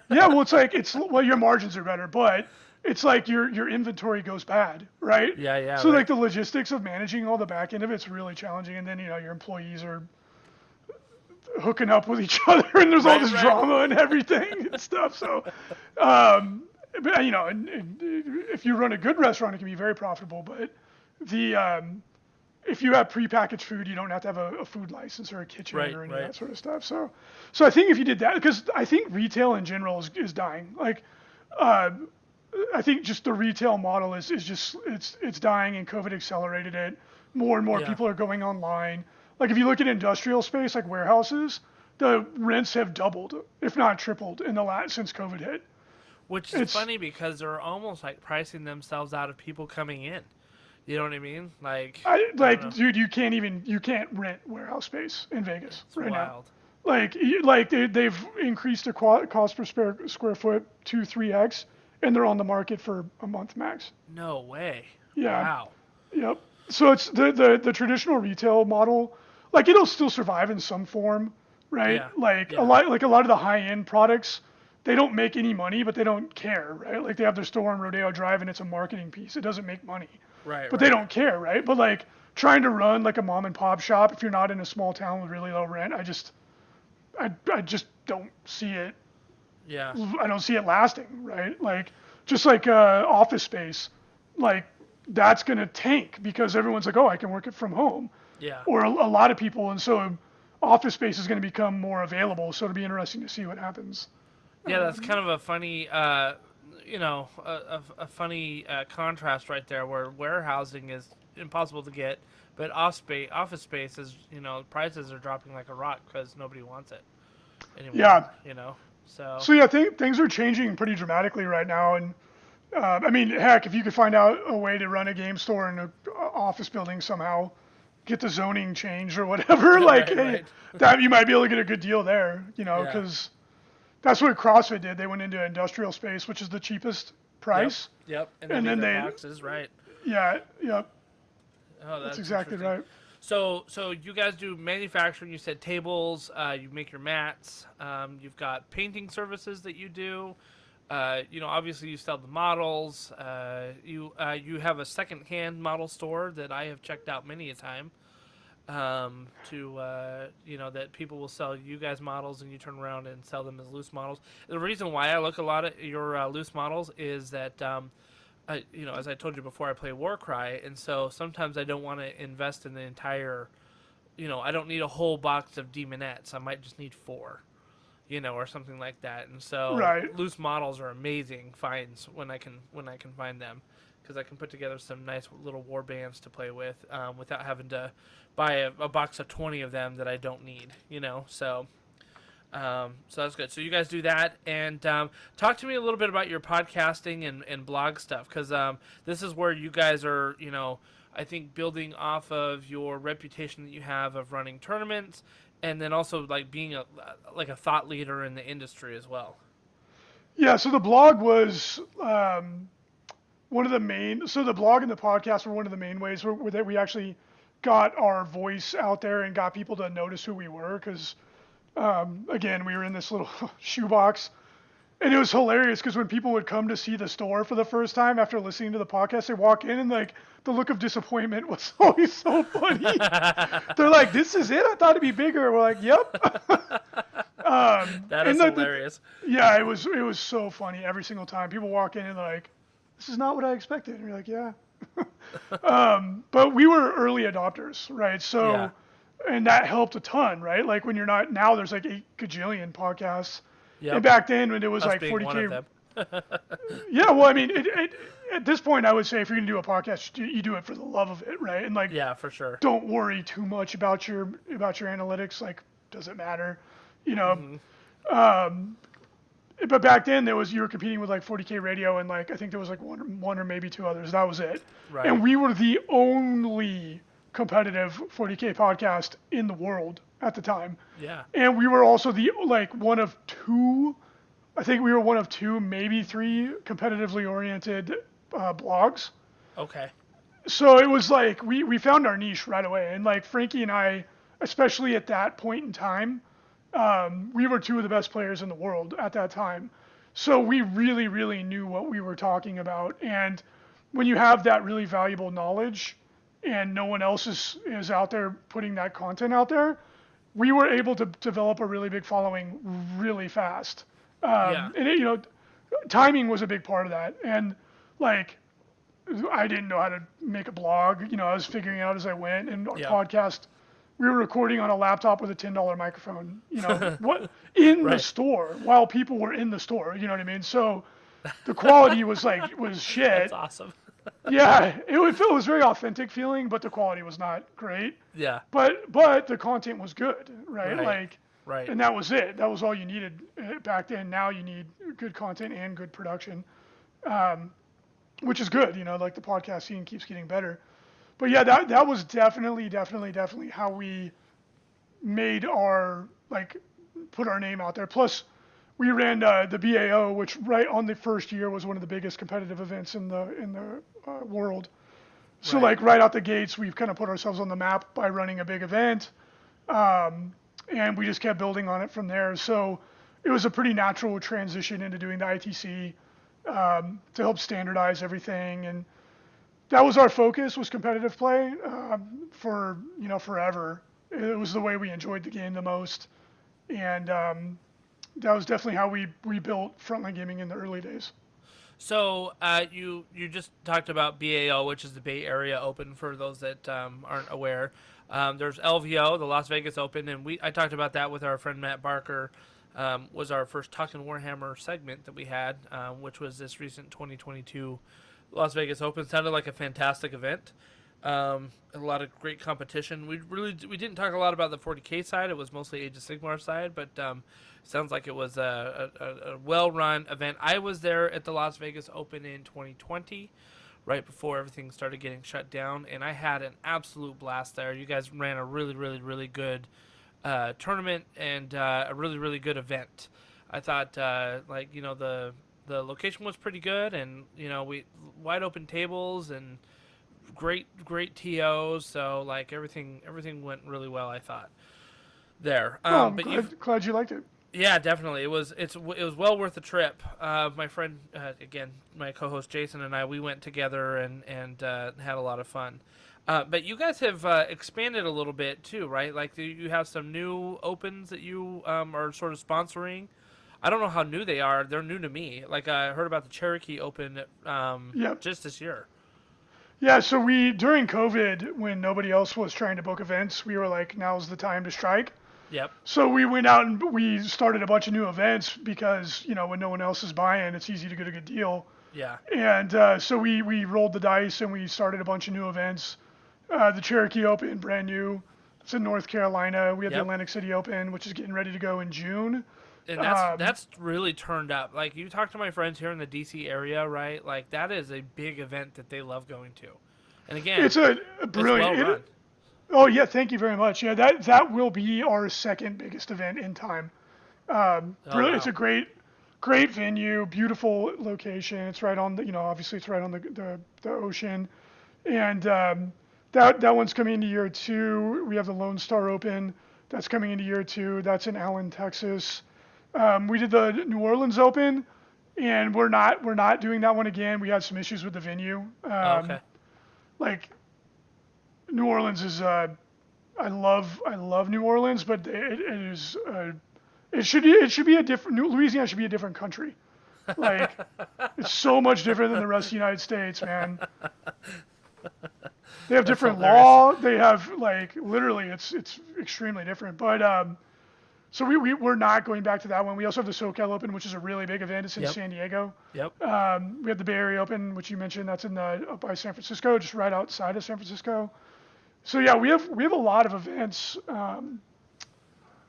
Yeah, well, your margins are better, but it's like your inventory goes bad, right? Yeah. So like the logistics of managing all the back end of it's really challenging, and then your employees are hooking up with each other, and there's all this drama and everything and stuff. So, but if you run a good restaurant, it can be very profitable. But if you have prepackaged food, you don't have to have a food license or a kitchen Right, or any right. of that sort of stuff. So I think if you did that, because I think retail in general is dying. Like, I think just the retail model is just it's dying, and COVID accelerated it. More and more Yeah. people are going online. Like if you look at industrial space, like warehouses, the rents have doubled, if not tripled, since COVID hit. Which is funny because they're almost like pricing themselves out of people coming in. You know what I mean? Like, I don't know. Dude, you can't rent warehouse space in Vegas It's right wild. now. They've increased their cost per square foot 2-3x, and they're on the market for a month max. No way. Yeah. Wow. Yep. So it's the traditional retail model. Like it'll still survive in some form, right? Yeah. A lot of the high end products, they don't make any money, but they don't care, right? Like they have their store on Rodeo Drive, and it's a marketing piece. It doesn't make money. Right. But they don't care, right? But like trying to run like a mom and pop shop, if you're not in a small town with really low rent, I just don't see it. Yeah. I don't see it lasting, right? Like just like office space, like that's gonna tank because everyone's like, oh, I can work it from home. Yeah. Or a lot of people, and so office space is going to become more available. So it'll be interesting to see what happens. Yeah, that's kind of a funny, a funny contrast right there, where warehousing is impossible to get, but office space is, prices are dropping like a rock because nobody wants it anymore. Yeah. So yeah, things are changing pretty dramatically right now, and I mean, heck, if you could find out a way to run a game store in an office building somehow, get the zoning changed or whatever, right. that you might be able to get a good deal there, because that's what CrossFit did. They went into industrial space, which is the cheapest price. Yep. And then they boxes, right? Yeah. Yep. Oh, That's exactly right. So you guys do manufacturing. You said tables. You make your mats. You've got painting services that you do. Obviously you sell the models. You have a second-hand model store that I have checked out many a time. That people will sell you guys models and you turn around and sell them as loose models. The reason why I look a lot at your loose models is that, as I told you before, I play Warcry, and so sometimes I don't want to invest in the entire, I don't need a whole box of demonettes. I might just need 4. Or something like that. And so loose models are amazing finds when I can find them, because I can put together some nice little war bands to play with without having to buy a box of 20 of them that I don't need. So that's good. So you guys do that, and talk to me a little bit about your podcasting and blog stuff, because this is where you guys are, I think building off of your reputation that you have of running tournaments. And then also like being a thought leader in the industry as well. Yeah, so the blog was one of the main. So the blog and the podcast were one of the main ways that we actually got our voice out there and got people to notice who we were. Because again, we were in this little shoebox, and it was hilarious because when people would come to see the store for the first time after listening to the podcast, they walk in and like the look of disappointment was always so funny. They're like, "This is it? I thought it'd be bigger." We're like, "Yep." That is hilarious. Yeah, it was so funny every single time. People walk in and they're like, "This is not what I expected." And you're like, "Yeah." But we were early adopters, right? So, and that helped a ton, right? Like when you're not, now there's like 8 gajillion podcasts. Yep. And back then when it was like 40K. Yeah, well, I mean, at this point, I would say if you're going to do a podcast, you do it for the love of it, right? And like, yeah, for sure. Don't worry too much about your analytics. Like, doesn't matter, But back then you were competing with like 40K Radio, and like I think there was like one or maybe 2 others. That was it. Right. And we were the only competitive 40K podcast in the world at the time. Yeah. And we were also one of 2. I think we were one of 2, maybe 3 competitively oriented blogs. Okay. So it was like we found our niche right away, and like Frankie and I, especially at that point in time, we were 2 of the best players in the world at that time. So we really, really knew what we were talking about. And when you have that really valuable knowledge, and no one else is out there putting that content out there, we were able to develop a really big following really fast. And timing was a big part of that. And like I didn't know how to make a blog. I was figuring it out as I went. And our Yeah. podcast, we were recording on a laptop with a $10 microphone. What in the store while people were in the store. You know what I mean? So the quality was shit. That's awesome. Yeah, it was very authentic feeling, but the quality was not great. Yeah. But the content was good, right? Right. And that was it. That was all you needed back then. Now you need good content and good production, which is good. The podcast scene keeps getting better. But yeah, that was definitely how we made our put our name out there. Plus, we ran the BAO, which right on the first year was one of the biggest competitive events in the world. So right out the gates, we've kind of put ourselves on the map by running a big event. And we just kept building on it from there. So it was a pretty natural transition into doing the ITC to help standardize everything. And that was our focus, was competitive play for forever. It was the way we enjoyed the game the most. And that was definitely how we built Frontline Gaming in the early days. So you just talked about BAO, which is the Bay Area Open for those that aren't aware. There's LVO, the Las Vegas Open, and I talked about that with our friend Matt Barker. Was our first TALKIN Warhammer segment that we had, which was this recent 2022 Las Vegas Open. Sounded like a fantastic event. A lot of great competition. We didn't talk a lot about the 40K side. It was mostly Age of Sigmar side, but sounds like it was a well-run event. I was there at the Las Vegas Open in 2020, right before everything started getting shut down, and I had an absolute blast there. You guys ran a really, really, really good tournament and a really, really good event. I thought, the location was pretty good, and we wide open tables and great TOs. So everything went really well, I thought. There. I'm glad you liked it. Yeah, definitely. It was well worth the trip. My friend, again, my co-host Jason and I, we went together and had a lot of fun. But you guys have expanded a little bit too, right? Like you have some new opens that you are sort of sponsoring. I don't know how new they are. They're new to me. Like I heard about the Cherokee Open just this year. Yeah, so during COVID, when nobody else was trying to book events, we were like, now's the time to strike. Yep. So we went out and we started a bunch of new events because, when no one else is buying, it's easy to get a good deal. Yeah. And so we rolled the dice and we started a bunch of new events. The Cherokee Open, brand new. It's in North Carolina. We have the Atlantic City Open, which is getting ready to go in June. And that's really turned up. Like, you talk to my friends here in the D.C. area, right? Like, that is a big event that they love going to. And again, it's a brilliant. It's well run. Oh yeah, thank you very much. Yeah, that will be our second biggest event in time. Brilliant. Wow. It's a great venue, beautiful location. It's right on obviously it's right on the ocean, and that one's coming into year 2. We have the Lone Star Open that's coming into year 2. That's in Allen, Texas. We did the New Orleans Open, and we're not doing that one again. We had some issues with the venue. Okay. Like, New Orleans is I love New Orleans, but it should be a different. Louisiana should be a different country. Like, it's so much different than the rest of the United States, man. They have different law. They have literally it's extremely different. But so we're not going back to that one. We also have the SoCal Open, which is a really big event. It's in San Diego. Yep. We have the Bay Area Open, which you mentioned. That's up by San Francisco, just right outside of San Francisco. So yeah, we have a lot of events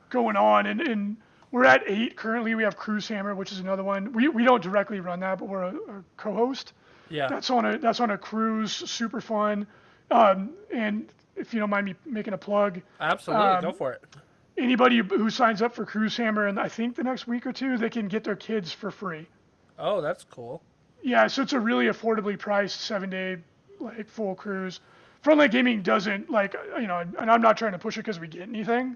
going on, and we're at 8 currently. We have Cruise Hammer, which is another one. We don't directly run that, but we're a co-host. Yeah. That's on a cruise, super fun. And if you don't mind me making a plug, Absolutely, go for it. Anybody who signs up for Cruise Hammer, and I think the next week or 2, they can get their kids for free. Oh, that's cool. Yeah, so it's a really affordably priced 7-day full cruise. Frontline Gaming doesn't and I'm not trying to push it because we get anything.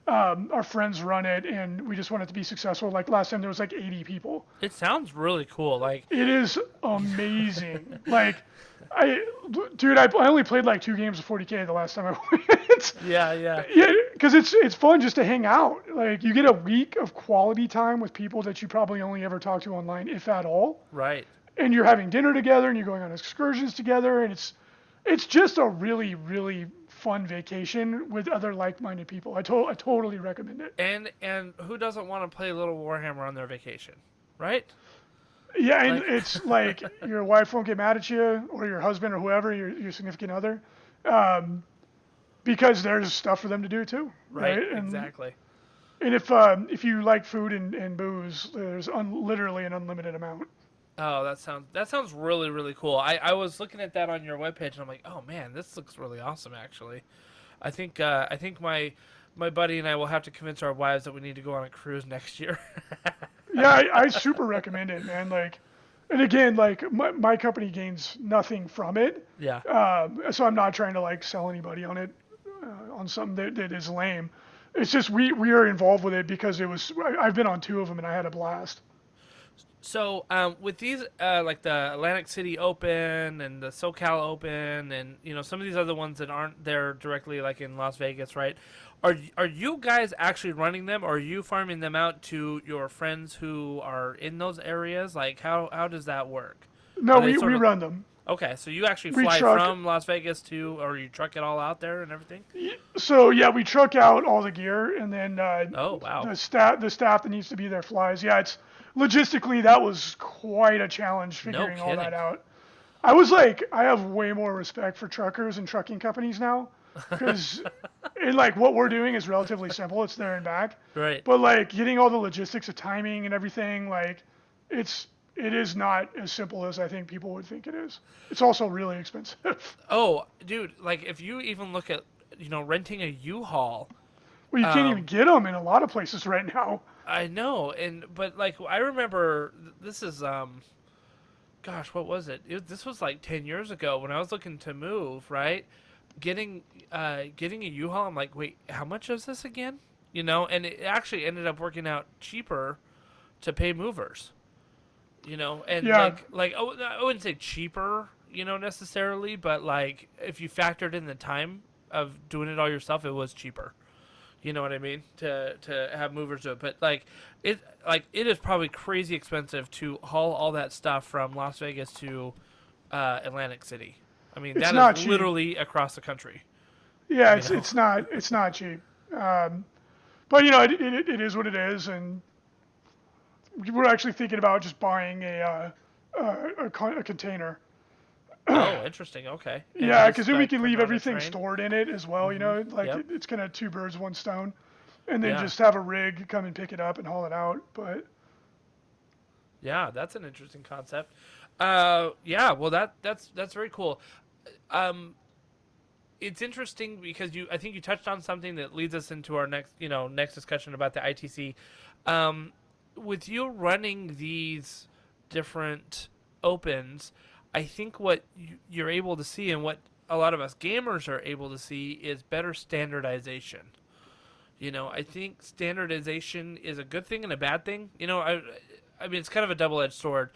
Our friends run it, and we just want it to be successful. Like last time, there was 80 people. It sounds really cool. Like, it is amazing. I only played 2 games of 40K the last time I went. Yeah, because it's fun just to hang out. You get a week of quality time with people that you probably only ever talk to online, if at all. right. and you're having dinner together and you're going on excursions together, and it's just a really, really fun vacation with other like-minded people. I totally recommend it. And who doesn't want to play a little Warhammer on their vacation, right? Yeah, and it's like your wife won't get mad at you, or your husband, or whoever, your significant other, because there's stuff for them to do too. Right. And, Exactly. And if you like food and booze, there's literally an unlimited amount. Oh, that sounds really, really cool. I was looking at that on your webpage and I'm like, oh man, this looks really awesome actually. I think my buddy and I will have to convince our wives that we need to go on a cruise next year. Yeah, I super recommend it, man. Like, and again, like my company gains nothing from it. Yeah. So I'm not trying to like sell anybody on it, on something that is lame. It's just we are involved with it because I've been on 2 of them and I had a blast. So with these, like the Atlantic City Open and the SoCal Open, and some of these other ones that aren't there directly, like in Las Vegas, right? Are you guys actually running them, or are you farming them out to your friends who are in those areas? Like how does that work? No, we run them. Okay, so you actually fly from Las Vegas to, or you truck it all out there and everything? So yeah, we truck out all the gear, and then oh wow, the staff that needs to be there flies. Yeah, it's logistically that was quite a challenge figuring all that out. I was like, I have way more respect for truckers and trucking companies now, because like what we're doing is relatively simple. It's there and back. Right. But like getting all the logistics of timing and everything, like it is not as simple as I think people would think it is. It's also really expensive. Oh, dude, like if you even look at, renting a U-Haul. Well, you can't even get them in a lot of places right now. I know, but like I remember, this is gosh, what was it? This was like 10 years ago when I was looking to move, right? Getting a U-Haul, I'm like, wait, how much is this again? And it actually ended up working out cheaper to pay movers. And like I wouldn't say cheaper, necessarily, but like if you factored in the time of doing it all yourself, it was cheaper. You know what I mean? To have movers do it, but it is probably crazy expensive to haul all that stuff from Las Vegas to Atlantic City. I mean, that is literally across the country. Yeah, it's not cheap. But it is what it is, and we're actually thinking about just buying a container. Oh, interesting. Okay. And yeah, because then we can leave everything stored in it as well. It's kind of 2 birds, 1 stone, and then just have a rig come and pick it up and haul it out. But yeah, that's an interesting concept. Yeah, well, that's very cool. It's interesting because I think you touched on something that leads us into our next discussion about the ITC. With you running these different opens, I think what you're able to see and what a lot of us gamers are able to see is better standardization. I think standardization is a good thing and a bad thing. I mean, it's kind of a double-edged sword.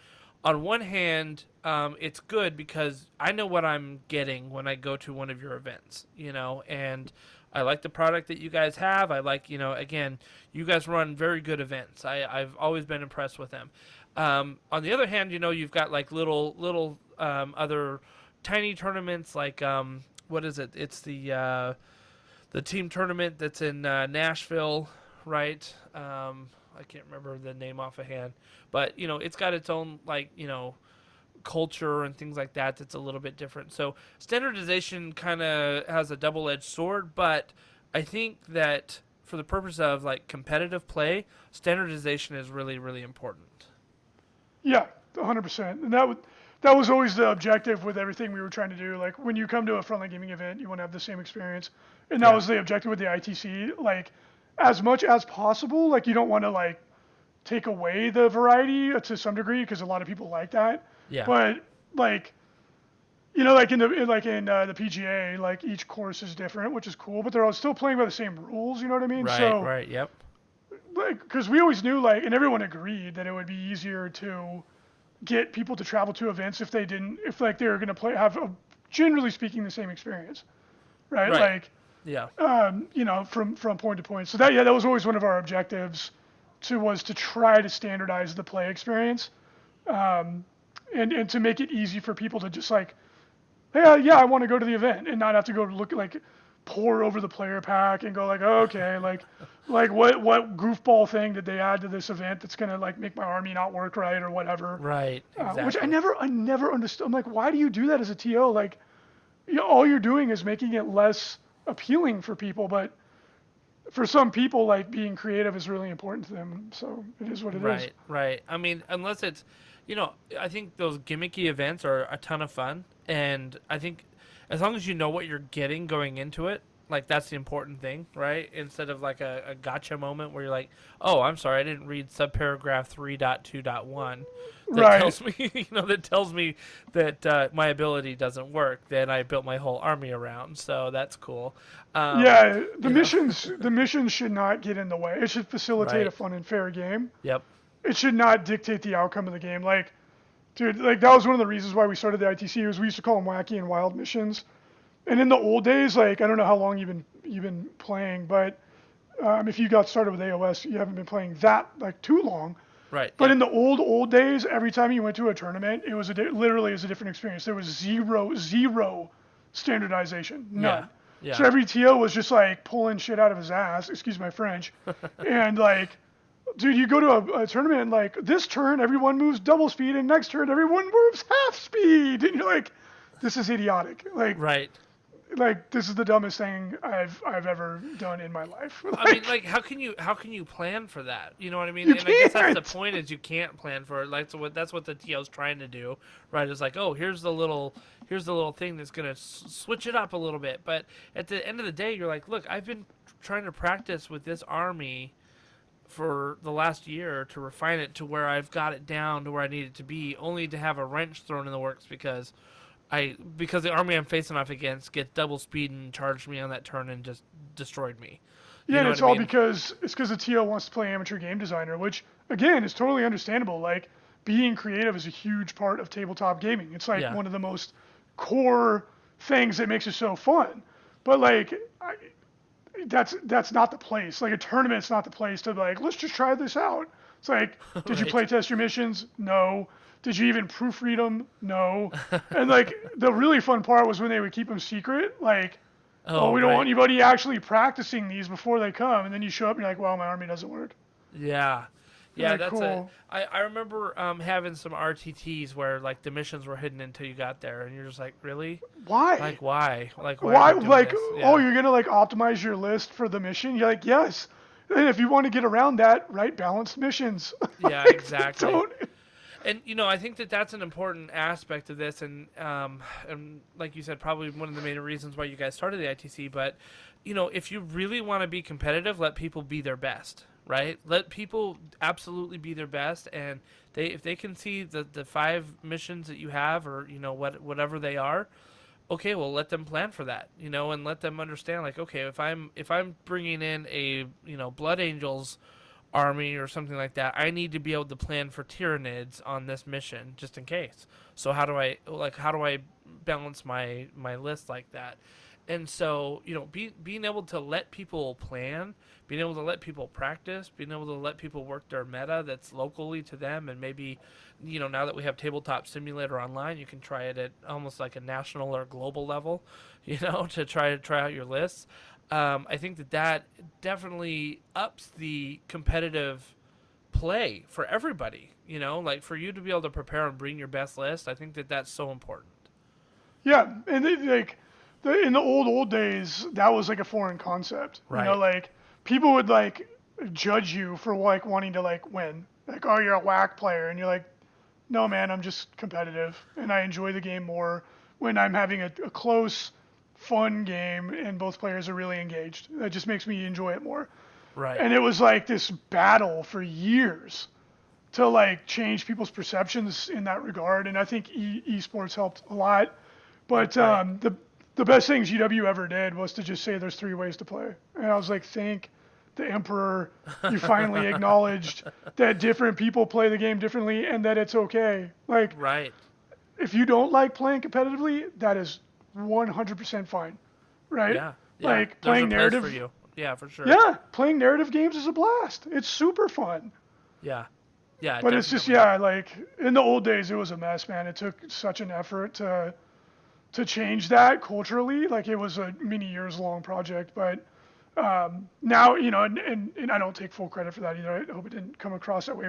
On one hand, it's good because I know what I'm getting when I go to one of your events, and I like the product that you guys have. I like, again, you guys run very good events. I've always been impressed with them. On the other hand, you've got like little other tiny tournaments like, what is it? It's the team tournament that's in Nashville, right? I can't remember the name offhand, but it's got its own culture and things like that that's a little bit different. So standardization kind of has a double-edged sword, but I think that for the purpose of competitive play, standardization is really, really important. Yeah, 100%. And that was always the objective with everything we were trying to do. Like when you come to a Frontline Gaming event, you want to have the same experience, and that was the objective with the ITC. As much as possible, you don't want to take away the variety to some degree because a lot of people like that. Yeah. But in the PGA, each course is different, which is cool. But they're all still playing by the same rules. You know what I mean? Right. Right. Yep. Because we always knew, and everyone agreed that it would be easier to get people to travel to events if they were going to have generally speaking the same experience, right? Right. Yeah. From point to point. So that was always one of our objectives, was to try to standardize the play experience. and to make it easy for people to just like, hey, yeah, I want to go to the event and not have to go look like pour over the player pack and go like, oh, okay, like what goofball thing did they add to this event that's gonna like make my army not work right or whatever. Right. Exactly. Which I never understood. I'm like, why do you do that as a TO? Like, all you're doing is making it less appealing for people, but for some people, like being creative is really important to them. So it is what it is. Right. I mean, unless it's, I think those gimmicky events are a ton of fun, and I think as long as you know what you're getting going into it, like that's the important thing, right? Instead of like a gotcha moment where you're like, oh, I'm sorry, I didn't read subparagraph 3.2.1 that tells me, that tells me that my ability doesn't work. Then I built my whole army around, so that's cool. The missions should not get in the way. It should facilitate a fun and fair game. Yep. It should not dictate the outcome of the game. Like, dude, like that was one of the reasons why we started the ITC. Was we used to call them wacky and wild missions. And in the old days, like I don't know how long you've been playing, but if you got started with AOS, you haven't been playing that like too long. Right. But in the old days, every time you went to a tournament, it was literally a different experience. There was zero standardization, none. Yeah. So every TO was just like pulling shit out of his ass. Excuse my French. And like, dude, you go to a tournament and like this turn everyone moves double speed, and next turn everyone moves half speed, and you're like, this is idiotic. Like. Right. Like this is the dumbest thing I've ever done in my life. I mean, like how can you plan for that? You know what I mean? And I guess that's the point is you can't plan for it. Like that's what the TO's trying to do, right? It's like, oh, here's the little thing that's gonna switch it up a little bit. But at the end of the day, you're like, look, I've been trying to practice with this army for the last year to refine it to where I've got it down to where I need it to be, only to have a wrench thrown in the works because the army I'm facing off against gets double speed and charged me on that turn and just destroyed me. Yeah, and it's all because the TO wants to play amateur game designer, which again is totally understandable. Like being creative is a huge part of tabletop gaming. It's like one of the most core things that makes it so fun. But like that's not the place. Like a tournament's not the place to like, let's just try this out. It's like, did you play test your missions? No. Did you even proofread them? No. And like the really fun part was when they would keep them secret. Like, we don't want anybody actually practicing these before they come. And then you show up and you're like, well, my army doesn't work. Yeah. Yeah, like, that's cool. I remember having some RTTs where like the missions were hidden until you got there, and you're just like, really? Why? Like why? Like why? are we doing Like, this? Yeah. you're gonna like optimize your list for the mission? You're like, yes. And if you want to get around that, write balanced missions. Yeah, Like, exactly. Don't. And I think that's an important aspect of this, and like you said, probably one of the main reasons why you guys started the ITC. But if you really want to be competitive, let people be their best, right? Let people absolutely be their best, and if they can see the 5 missions that you have, or whatever they are, okay, well let them plan for that, and let them understand like, okay, if I'm bringing in a Blood Angels army or something like that, I need to be able to plan for Tyranids on this mission just in case. So how do I balance my list like that? And so being able to let people plan, being able to let people practice, being able to let people work their meta that's locally to them, and maybe now that we have Tabletop Simulator online, you can try it at almost like a national or global level, to try out your lists. I think that definitely ups the competitive play for everybody, like for you to be able to prepare and bring your best list. I think that's so important. Yeah, and in the old days, that was like a foreign concept. Right. Like people would like judge you for like wanting to like win. Like, oh, you're a whack player, and you're like, no, man, I'm just competitive, and I enjoy the game more when I'm having a close, fun game and both players are really engaged. That just makes me enjoy it more. Right. And it was like this battle for years to like change people's perceptions in that regard. And I think esports helped a lot. But the best thing GW ever did was to just say there's 3 ways to play. And I was like, thank the Emperor, you finally acknowledged that different people play the game differently and that it's okay. Like, right. If you don't like playing competitively, that is 100% fine, right? Yeah. Like playing narrative. For you. Yeah, for sure. Yeah, playing narrative games is a blast. It's super fun. Yeah. Yeah, But it's just, definitely. yeah, like in the old days, it was a mess, man. It took such an effort to change that culturally. Like it was a many years long project, but now, and I don't take full credit for that either. I hope it didn't come across that way.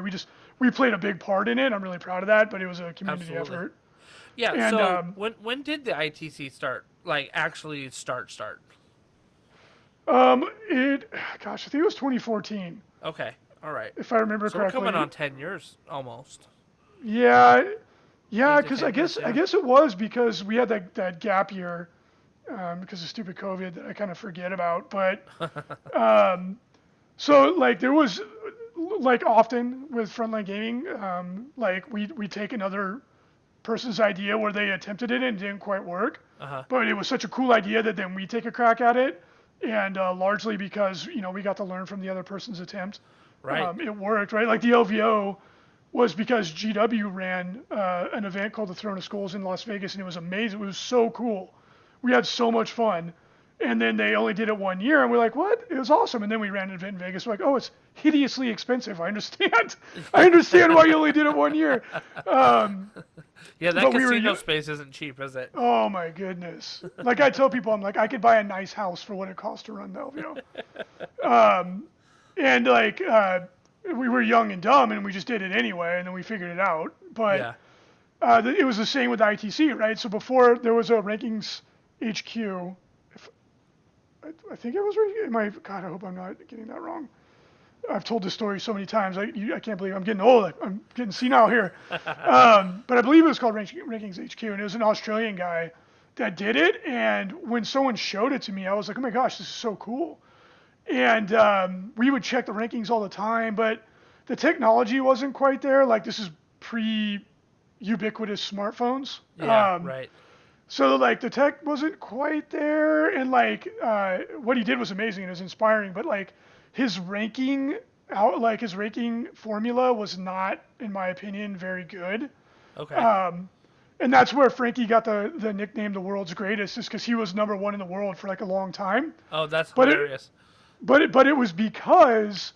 We played a big part in it. I'm really proud of that, but it was a community Absolutely. effort. Yeah. And So when did the ITC start? Like actually start? it, gosh, I think it was 2014, Okay. All right. if I remember So we're coming correctly. on 10 years almost. Yeah, yeah, Eight to because 10 years. I Yeah. guess it was because we had that gap year because of stupid COVID that I kind of forget about. But so like there was like often with Frontline Gaming, like we take another person's idea where they attempted it and it didn't quite work, Uh-huh. but it was such a cool idea that then we take a crack at it, and largely because we got to learn from the other person's attempt, Right. it worked, right? Like the LVO was because GW ran an event called the Throne of Skulls in Las Vegas, and it was amazing. It was so cool. We had so much fun. And then they only did it 1 year, and we're like, what? It was awesome. And then we ran an event in Vegas. We're like, oh, it's hideously expensive. I understand. I understand why you only did it 1 year. Yeah, that But we casino were, space isn't cheap, is it? oh my goodness. Like I tell people, I'm like, I could buy a nice house for what it costs to run the LVO. And like, we were young and dumb, and we just did it anyway, and then we figured it out. But Yeah. it was the same with ITC, right? So before there was a rankings HQ. I think it was. God, I hope I'm not getting that wrong. I've told this story so many times. I can't believe I'm getting old. I'm getting senile here. But I believe it was called Rankings HQ, and it was an Australian guy that did it. And when someone showed it to me, I was like, oh my gosh, this is so cool. And we would check the rankings all the time, but the technology wasn't quite there. Like this is pre-ubiquitous smartphones. Yeah. Right. So like the tech wasn't quite there, and like what he did was amazing and it was inspiring, but like his ranking his ranking formula was not, in my opinion, very good. Okay. And that's where Frankie got the nickname the world's greatest, is because he was #1 in the world for like a long time. Oh, that's But hilarious. it was because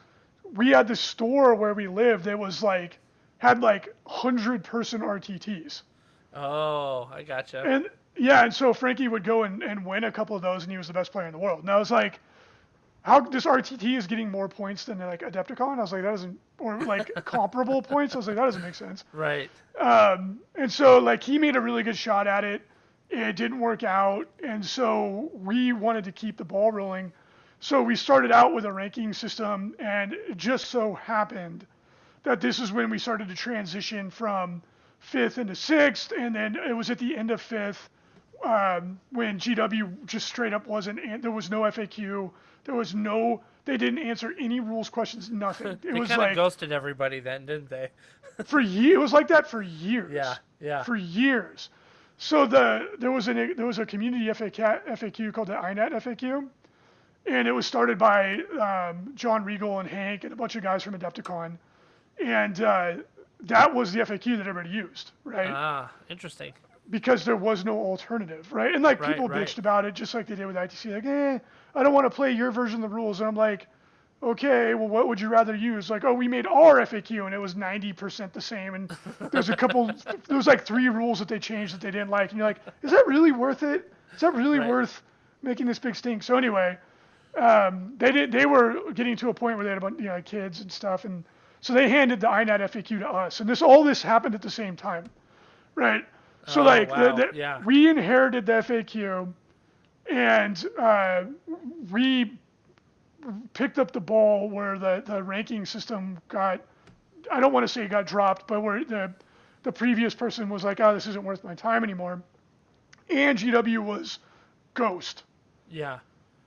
we had this store where we lived that was like had like 100-person RTTs. Oh, I gotcha. And yeah, and so Frankie would go and win a couple of those, and he was the best player in the world. And I was like, how this RTT is getting more points than like Adepticon? I was like, that doesn't, or like comparable points. I was like, that doesn't make sense. Right. And so like he made a really good shot at it. It didn't work out, and so we wanted to keep the ball rolling. So we started out with a ranking system, and it just so happened that this is when we started to transition from 5th into 6th, and then it was at the end of 5th when GW just straight up wasn't, there was no FAQ, they didn't answer any rules questions, nothing. It They was kind of like, ghosted everybody then, didn't they? it was like that for years. Yeah. For years. So there was a community FAQ called the INET FAQ, and it was started by John Regal and Hank and a bunch of guys from Adepticon, and that was the FAQ that everybody used, right? Ah, interesting. Because there was no alternative, right? And like Right, people right. bitched about it just like they did with ITC, like, I don't want to play your version of the rules. And I'm like, okay, well, what would you rather use? Like, oh, we made our FAQ and it was 90% the same. And there was like 3 rules that they changed that they didn't like. And you're like, is that really worth it? Is that really Right. worth making this big stink? So anyway, they were getting to a point where they had a bunch, kids and stuff. And so they handed the INAT FAQ to us. And all this happened at the same time, right? So Oh, like wow. Yeah. we inherited the FAQ, and we picked up the ball where the ranking system got, I don't want to say it got dropped, but where the previous person was like, oh, this isn't worth my time anymore, and GW was ghost. Yeah.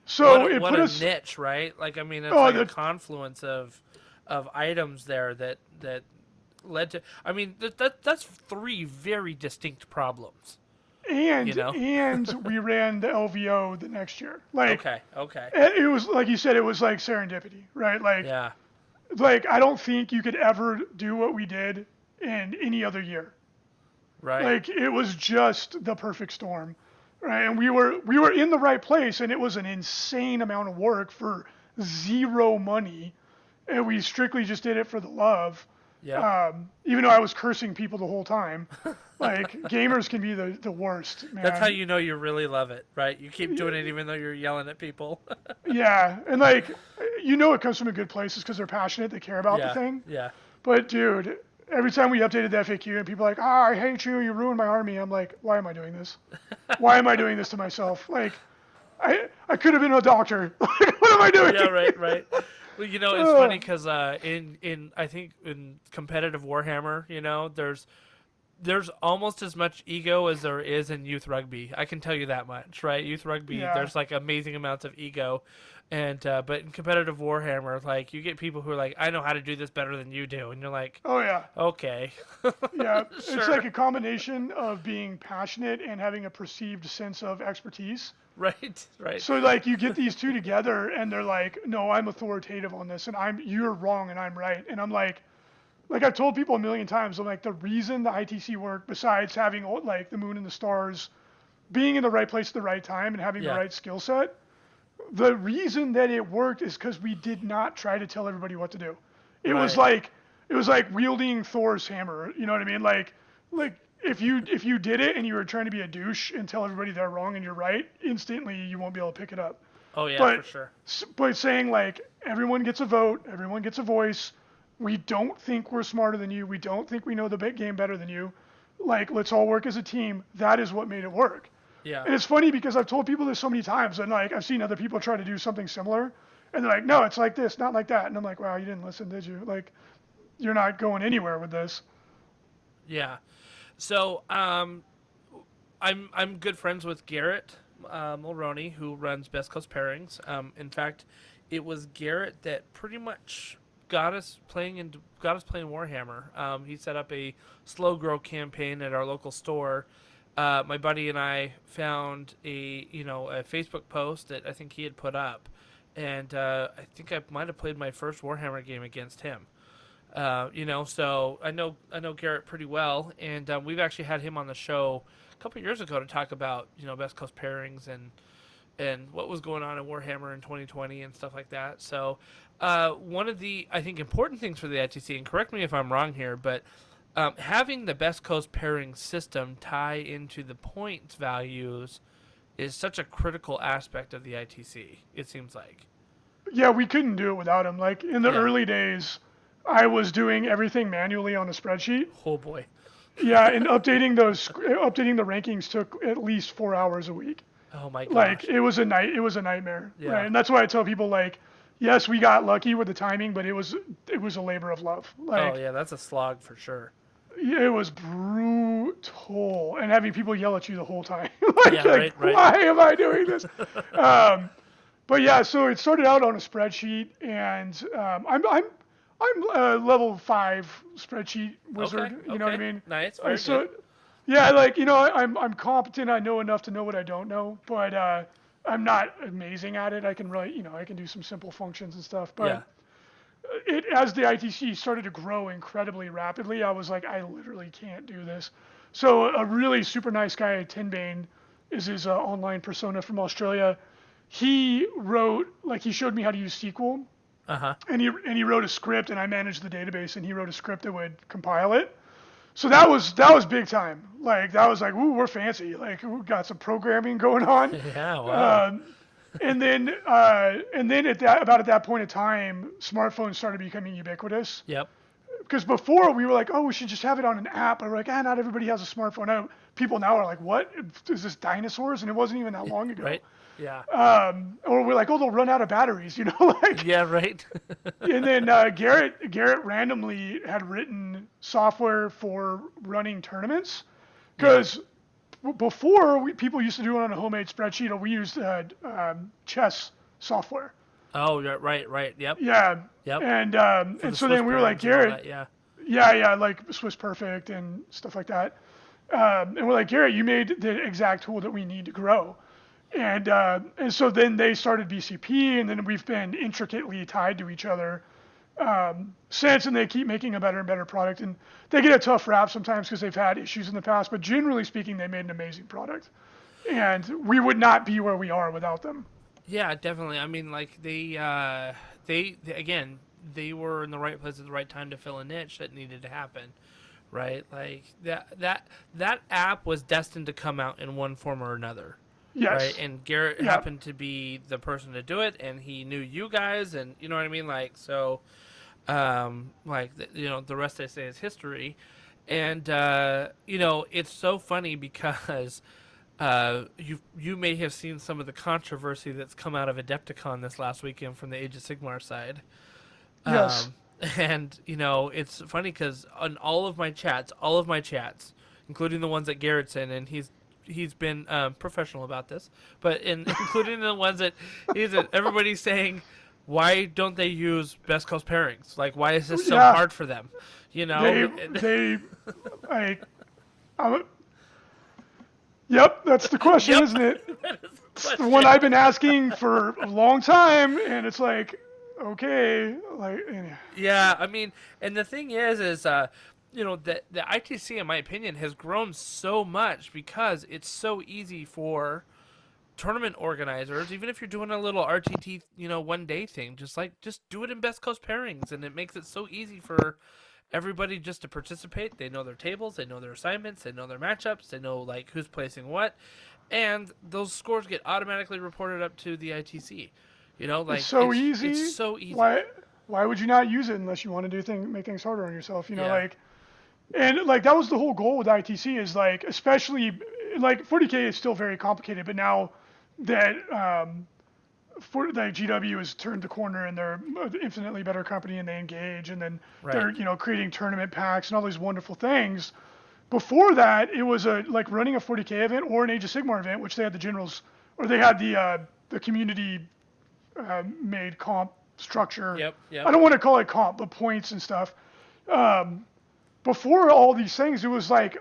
So what it what put a us. niche, right? Like, I mean, it's Oh, like a the- confluence of items there that led to. I mean, that's 3 very distinct problems. And You know? and we ran the LVO the next year. Like Okay. it was like you said, it was like serendipity, right? Like Yeah. like I don't think you could ever do what we did in any other year. Right. Like it was just the perfect storm, right? And we were in the right place, and it was an insane amount of work for 0 money, and we strictly just did it for the love. Yeah. Even though I was cursing people the whole time. Like, gamers can be the worst, man. That's how you know you really love it, right? You keep doing it even though you're yelling at people. Yeah, and like, it comes from a good place because they're passionate, they care about the thing. Yeah. But dude, every time we updated the FAQ and people are like, I hate you, you ruined my army. I'm like, why am I doing this? Why am I doing this to myself? Like, I could have been a doctor. Like, what am I doing? Yeah, right. Well, it's funny because I think in competitive Warhammer, there's almost as much ego as there is in youth rugby. I can tell you that much, right? Youth rugby, there's like amazing amounts of ego, and but in competitive Warhammer, like you get people who are like, I know how to do this better than you do, and you're like, oh yeah, okay, yeah. Sure. It's like a combination of being passionate and having a perceived sense of expertise. Right. So like you get these two together, and they're like, no, I'm authoritative on this, and you're wrong, and I'm right, and I'm like I've told people a million times, I'm like, the reason the ITC worked, besides having like the moon and the stars, being in the right place at the right time and having the right skill set, the reason that it worked is because we did not try to tell everybody what to do. It was like wielding Thor's hammer. You know what I mean? Like if you did it and you were trying to be a douche and tell everybody they're wrong and you're right, instantly you won't be able to pick it up. Oh yeah, for sure. But saying like everyone gets a vote, everyone gets a voice. We don't think we're smarter than you. We don't think we know the game better than you. Like, let's all work as a team. That is what made it work. Yeah. And it's funny because I've told people this so many times, and like I've seen other people try to do something similar, and they're like, no, it's like this, not like that. And I'm like, wow, you didn't listen, did you? Like, you're not going anywhere with this. Yeah. So I'm good friends with Garrett Mulroney, who runs Best Coast Pairings. In fact, it was Garrett that pretty much got us playing Warhammer. He set up a slow grow campaign at our local store. My buddy and I found a Facebook post that I think he had put up, and I think I might have played my first Warhammer game against him. So I know Garrett pretty well, and we've actually had him on the show a couple years ago to talk about Best Coast Pairings and what was going on in Warhammer in 2020 and stuff like that. So one of the, I think, important things for the ITC, and correct me if I'm wrong here, but having the Best Coast Pairing system tie into the points values is such a critical aspect of the ITC, it seems like. Yeah, we couldn't do it without him. Like, in the early days, I was doing everything manually on a spreadsheet. Oh, boy. Yeah, and updating the rankings took at least 4 hours a week. Oh my gosh. Like, it was a nightmare. Yeah. Right? And that's why I tell people, like, yes, we got lucky with the timing, but it was a labor of love. Like, oh yeah, that's a slog for sure. It was brutal, and having people yell at you the whole time. Right. Why am I doing this? But yeah, so it started out on a spreadsheet, and I'm a level 5 spreadsheet wizard. Okay. You know what I mean? Nice. Very So good. yeah, like, I'm competent. I know enough to know what I don't know, but I'm not amazing at it. I can really, I can do some simple functions and stuff. But as the ITC started to grow incredibly rapidly, I was like, I literally can't do this. So a really super nice guy, Tinbane, is his online persona from Australia. He showed me how to use SQL. Uh-huh. And he wrote a script, and I managed the database, and he wrote a script that would compile it. So that was big time. Like, that was like, ooh, we're fancy. Like, we got some programming going on. Yeah, wow. And then at that point in time, smartphones started becoming ubiquitous. Yep. Because before we were like, oh, we should just have it on an app. And we're like, not everybody has a smartphone. People now are like, what? Is this dinosaurs? And it wasn't even that long ago. Right. Yeah. Or we're like, oh, they'll run out of batteries, like. Yeah, right. And then Garrett randomly had written software for running tournaments, because before people used to do it on a homemade spreadsheet, or we used chess software. Oh, right. Yep. Yeah. Yep. And so then we were like, Garrett. Yeah, like Swiss Perfect and stuff like that. And we're like, Garrett, you made the exact tool that we need to grow. And so then they started BCP, and then we've been intricately tied to each other since, and they keep making a better and better product. And they get a tough rap sometimes because they've had issues in the past, but generally speaking, they made an amazing product. And we would not be where we are without them. Yeah, definitely. I mean, like they again, they were in the right place at the right time to fill a niche that needed to happen, right? Like that app was destined to come out in one form or another. Yes. Right, and Garrett happened to be the person to do it, and he knew you guys, and you know what I mean, like so, the rest I say is history, and it's so funny because you may have seen some of the controversy that's come out of Adepticon this last weekend from the Age of Sigmar side. Yes. And it's funny because on all of my chats, including the ones that Garrett's in, and he's been professional about this, but including the ones that everybody's saying, why don't they use best coast pairings? Like, why is this so hard for them? Yep, that's the question, isn't it? It's the one I've been asking for a long time, and it's like, okay, like. Yeah, I mean, and the thing is the ITC, in my opinion, has grown so much because it's so easy for tournament organizers, even if you're doing a little RTT, one day thing, just do it in best coast pairings, and it makes it so easy for everybody just to participate. They know their tables, they know their assignments, they know their matchups, they know like who's placing what, and those scores get automatically reported up to the ITC. It's so easy. It's so easy. Why would you not use it unless you want to make things harder on yourself? And like that was the whole goal with ITC is like, especially like 40K is still very complicated, but now that GW has turned the corner and they're an infinitely better company and they engage, and then they're creating tournament packs and all these wonderful things. Before that, it was like running a 40K event or an Age of Sigmar event, which they had the generals, or they had the community made comp structure. Yep. I don't want to call it comp, but points and stuff. Before all these things, it was like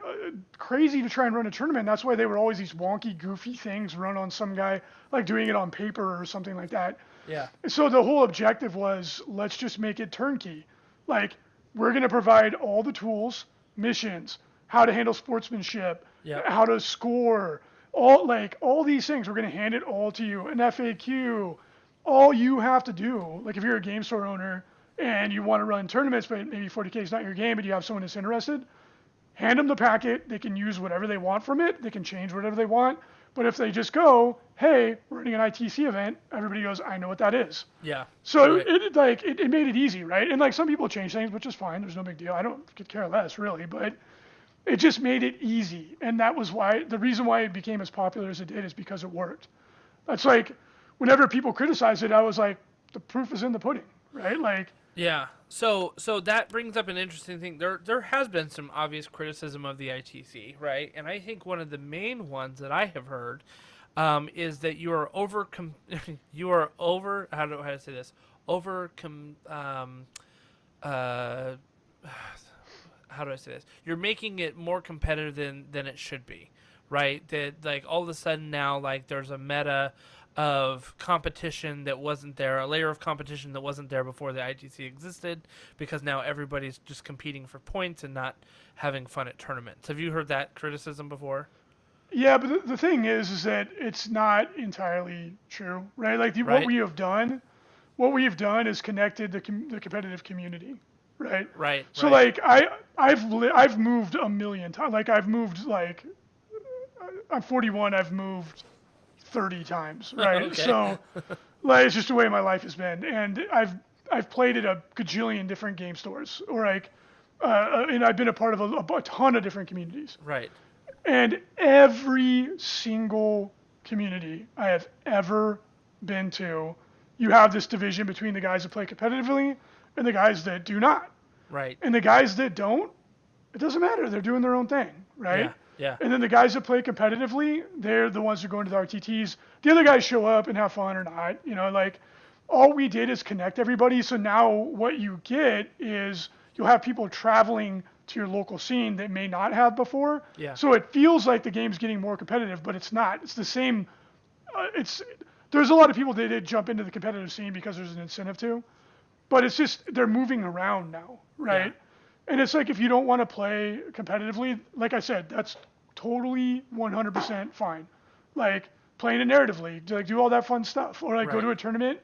crazy to try and run a tournament. That's why they were always these wonky, goofy things run on some guy, like doing it on paper or something like that. Yeah. So the whole objective was, let's just make it turnkey. Like, we're going to provide all the tools, missions, how to handle sportsmanship, how to score, all these things. We're going to hand it all to you. An FAQ. All you have to do, like if you're a game store owner and you want to run tournaments, but maybe 40K is not your game, but you have someone that's interested, hand them the packet. They can use whatever they want from it. They can change whatever they want. But if they just go, hey, we're running an ITC event, everybody goes, I know what that is. Yeah. So it made it easy, right? And like some people change things, which is fine. There's no big deal. I could care less really, but it just made it easy. And that was the reason why it became as popular as it did is because it worked. That's like, whenever people criticize it, I was like, the proof is in the pudding, right? Like. Yeah. So that brings up an interesting thing. There has been some obvious criticism of the ITC, right? And I think one of the main ones that I have heard is that you are how do I say this? How do I say this? You're making it more competitive than it should be, right? That like all of a sudden now like there's a meta of competition that wasn't there, a layer of competition that wasn't there before the ITC existed, because now everybody's just competing for points and not having fun at tournaments. Have you heard that criticism before? Yeah, but the thing is that it's not entirely true, right? Like what we have done is connected the competitive community, right? Right. So like I've moved a million times. Like I've moved like I'm 41. I've moved 30 times, right? Okay. So like it's just the way my life has been, and I've played at a gajillion different game stores, or like and I've been a part of a ton of different communities, right? And every single community I have ever been to, you have this division between the guys that play competitively and the guys that do not, right? And the guys that don't, it doesn't matter, they're doing their own thing, right? Yeah. And then the guys that play competitively, they're the ones who are going to the RTTs. The other guys show up and have fun or not. Like all we did is connect everybody. So now what you get is you'll have people traveling to your local scene that may not have before. Yeah. So it feels like the game's getting more competitive, but it's not. It's the same. There's a lot of people that did jump into the competitive scene because there's an incentive to, but it's just they're moving around now, right? Yeah. And it's like if you don't want to play competitively, like I said, that's totally 100% fine. Like playing it narratively, like do all that fun stuff, or like go to a tournament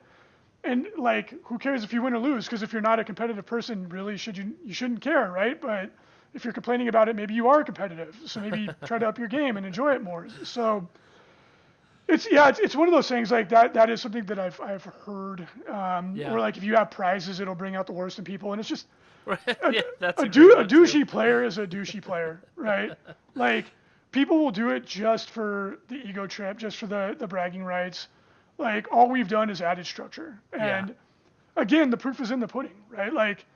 And like, who cares if you win or lose? Because if you're not a competitive person, really, you shouldn't care, right? But if you're complaining about it, maybe you are competitive. So maybe try to up your game and enjoy it more. So it's one of those things like that. That is something that I've heard. Or like if you have prizes, it'll bring out the worst in people, and it's just that's a douchey player is a douchey player, right? Like people will do it just for the ego trip, just for the bragging rights. Like all we've done is added structure, and again, the proof is in the pudding, right? Like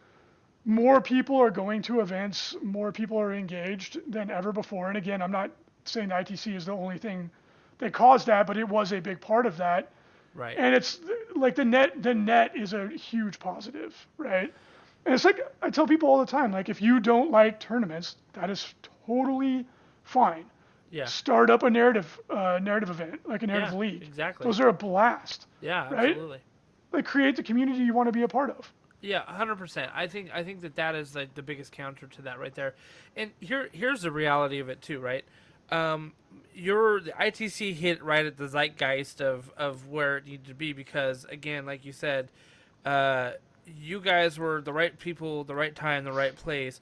more people are going to events, more people are engaged than ever before. And again, I'm not saying ITC is the only thing that caused that, but it was a big part of that. Right. And it's like the net is a huge positive, right? And it's like I tell people all the time, like if you don't like tournaments, that is totally fine. Yeah. Start up a narrative event, like a narrative league. Exactly. Those are a blast. Yeah, right? absolutely. Like create the community you want to be a part of. Yeah, 100%. I think that is like the biggest counter to that right there. And here's the reality of it too, right? The ITC hit right at the zeitgeist of where it needed to be because again, like you said, you guys were the right people, the right time, the right place.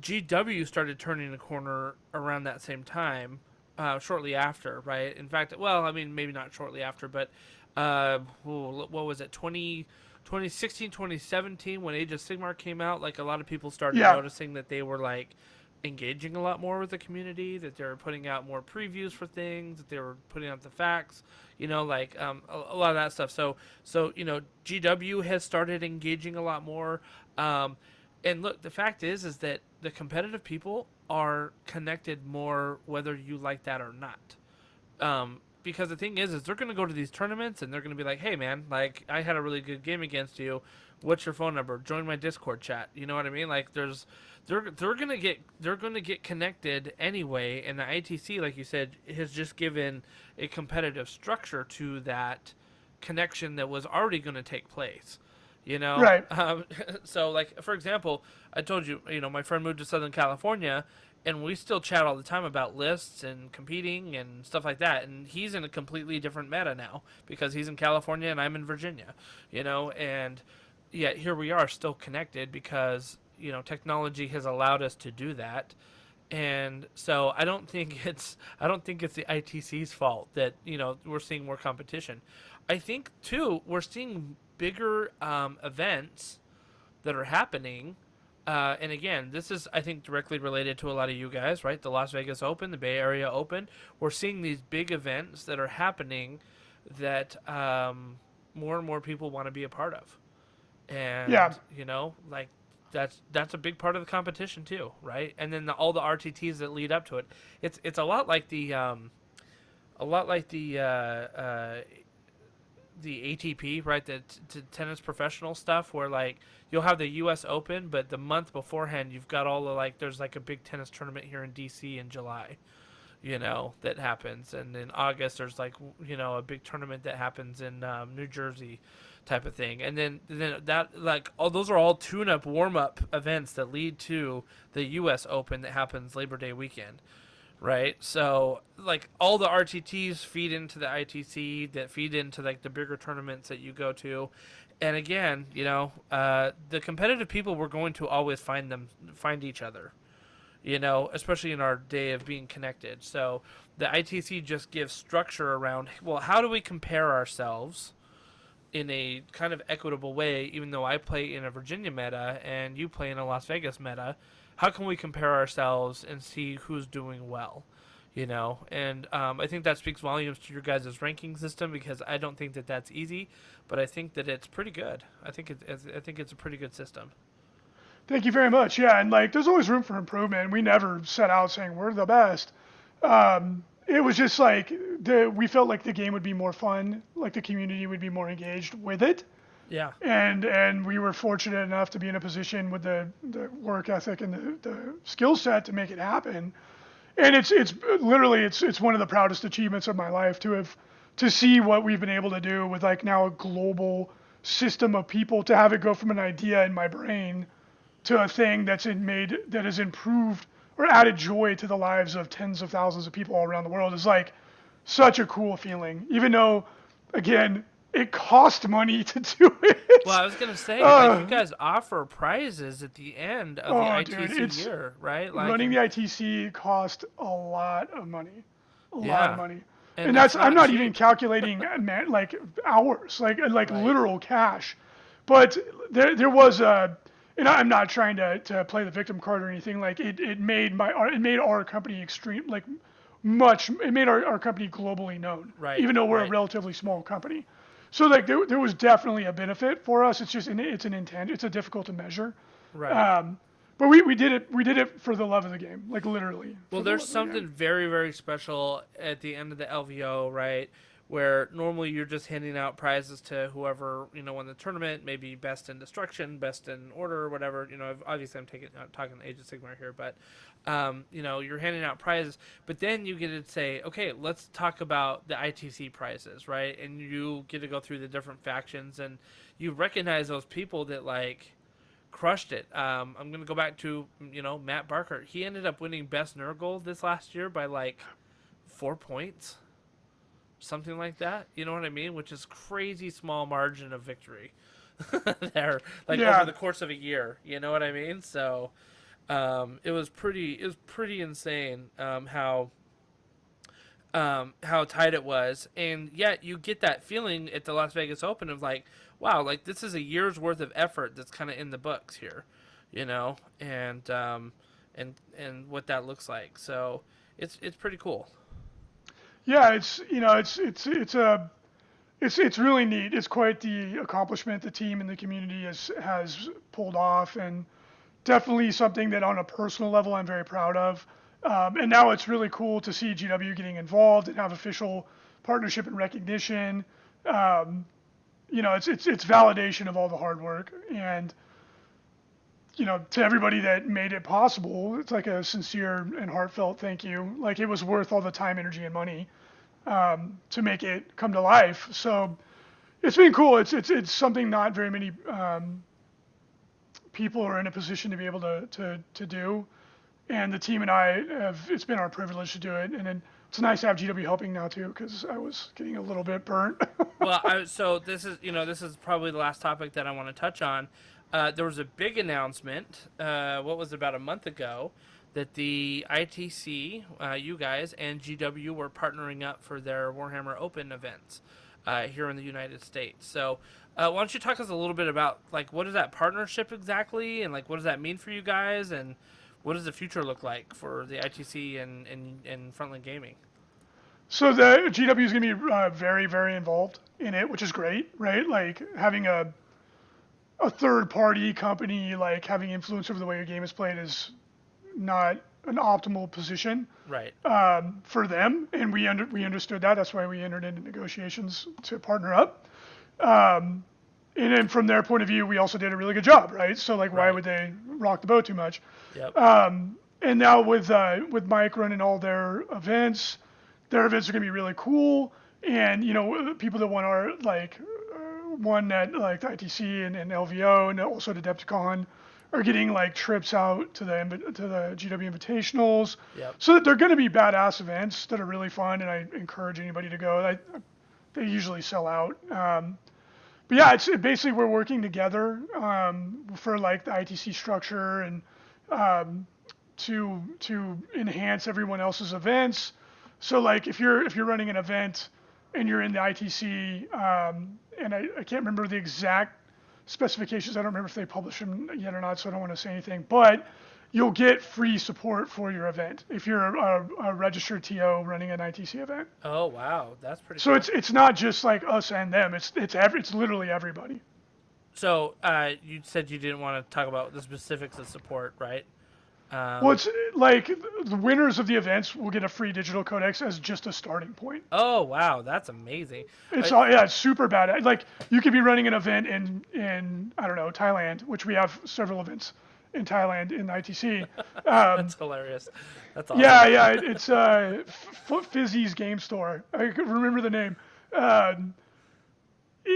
GW started turning the corner around that same time, shortly after, right? In fact, well, I mean, maybe not shortly after, but what was it, 2016, 2017, when Age of Sigmar came out, like a lot of people started noticing that they were like engaging a lot more with the community, that they were putting out more previews for things, that they were putting out the facts, like a lot of that stuff. So GW has started engaging a lot more. And look, the fact is that the competitive people are connected more whether you like that or not. Because the thing is they're going to go to these tournaments and they're going to be like, hey, man, like, I had a really good game against you. What's your phone number? Join my Discord chat. You know what I mean? Like, they're going to get connected anyway. And the ITC, like you said, has just given a competitive structure to that connection that was already going to take place. Right. So, like, for example, I told you, my friend moved to Southern California, and we still chat all the time about lists and competing and stuff like that. And he's in a completely different meta now because he's in California and I'm in Virginia, and yet here we are still connected because, technology has allowed us to do that. And so I don't think it's the ITC's fault that, we're seeing more competition. I think too, we're seeing bigger events that are happening. And again, this is, I think, directly related to a lot of you guys, right? The Las Vegas Open, the Bay Area Open. We're seeing these big events that are happening that more and more people want to be a part of. And, like, that's a big part of the competition too, right? And then all the RTTs that lead up to it. It's a lot like the ATP, right? The tennis professional stuff where like you'll have the US Open, but the month beforehand you've got all the there's like a big tennis tournament here in DC in July, that happens. And in August there's like, a big tournament that happens in New Jersey type of thing. And then that like all those are all tune-up, warm-up events that lead to the US Open that happens Labor Day weekend. Right, so like all the RTTs feed into the ITC, that feed into like the bigger tournaments that you go to, and again, the competitive people, we're going to always find each other, especially in our day of being connected. So the ITC just gives structure around, well, how do we compare ourselves in a kind of equitable way? Even though I play in a Virginia meta and you play in a Las Vegas meta. How can we compare ourselves and see who's doing well, And I think that speaks volumes to your guys' ranking system because I don't think that that's easy, but I think that it's pretty good. I think it's a pretty good system. Thank you very much. Yeah, and like there's always room for improvement. We never set out saying we're the best. It was just like we felt like the game would be more fun, like the community would be more engaged with it. Yeah. And we were fortunate enough to be in a position with the work ethic and the skill set to make it happen. And it's literally it's one of the proudest achievements of my life to see what we've been able to do with like now a global system of people, to have it go from an idea in my brain to a thing that has improved or added joy to the lives of tens of thousands of people all around the world is like such a cool feeling. Even though, again, it cost money to do it. Well, I was gonna say, like, you guys offer prizes at the end of the ITC year, right? Like, Running the ITC cost a lot of money, a lot Yeah. of money, And that's it's I'm not not even cheap. calculating like hours, like Right. literal cash. But there was a, and I'm not trying to play the victim card or anything. Like it made our company extreme, like much. It made our company globally known, Right, even though we're a right. relatively small company. So like there was definitely a benefit for us. It's just it's an intent. It's a difficult to measure. Right. But we did it. We did it for the love of the game, like literally. Well, for the there's love of the something game. very, very special at the end of the LVO, right? Where normally you're just handing out prizes to whoever, won the tournament, maybe best in destruction, best in order, or whatever. Obviously I'm talking Age of Sigmar here, but, you're handing out prizes. But then you get to say, okay, let's talk about the ITC prizes, right? And you get to go through the different factions, and you recognize those people that, like, crushed it. I'm going to go back to, Matt Barker. He ended up winning Best Nurgle this last year by like 4 points. Something like that. You know what I mean? Which is crazy small margin of victory there, like over the course of a year. You know what I mean? So it was pretty insane how tight it was. And yet you get that feeling at the Las Vegas Open of like, wow, like this is a year's worth of effort that's kind of in the books here, and what that looks like. So it's pretty cool. Yeah, it's really neat. It's quite the accomplishment the team and the community has pulled off, and definitely something that on a personal level I'm very proud of. And now it's really cool to see GW getting involved and have official partnership and recognition. It's validation of all the hard work, and to everybody that made it possible, it's like a sincere and heartfelt thank you. Like it was worth all the time, energy, and money to make it come to life. So it's been cool. It's something not very many people are in a position to be able to do, and the team and I it's been our privilege to do it, and then it's nice to have GW helping now too, because I was getting a little bit burnt. Well, so this is probably the last topic that I want to touch on. There was a big announcement, what was it, about a month ago, that the ITC, you guys, and GW were partnering up for their Warhammer Open events here in the United States. So why don't you talk us a little bit about, like, what is that partnership exactly, and, like, what does that mean for you guys, and what does the future look like for the ITC and Frontline Gaming? So the GW is going to be very, very involved in it, which is great, right? Like having a third-party company, like having influence over the way your game is played, is not an optimal position, Right. For them, and we understood that. That's why we entered into negotiations to partner up. And then from their point of view, we also did a really good job, right? So like, why Right. would they rock the boat too much? Yep. And now with Mike running all their events are going to be really cool. And people that want our one at like the ITC and LVO and also to Adepticon are getting like trips out to the GW Invitationals. Yep. So that they're going to be badass events that are really fun, and I encourage anybody to go. They usually sell out. But yeah, it's basically we're working together for like the ITC structure and to enhance everyone else's events. So like if you're running an event and you're in the ITC, and I can't remember the exact specifications. I don't remember if they published them yet or not, so I don't want to say anything. But you'll get free support for your event if you're a registered TO running an ITC event. Oh, wow. That's pretty So cool. it's not just like us and them. It's literally everybody. So you said you didn't want to talk about the specifics of support, right? Well, it's like the winners of the events will get a free digital codex as just a starting point. Oh, wow. That's amazing. It's super bad. Like you could be running an event in I don't know, Thailand, which we have several events in Thailand in ITC. That's hilarious. That's awesome. Yeah, it's Fizzy's Game Store. I could remember the name.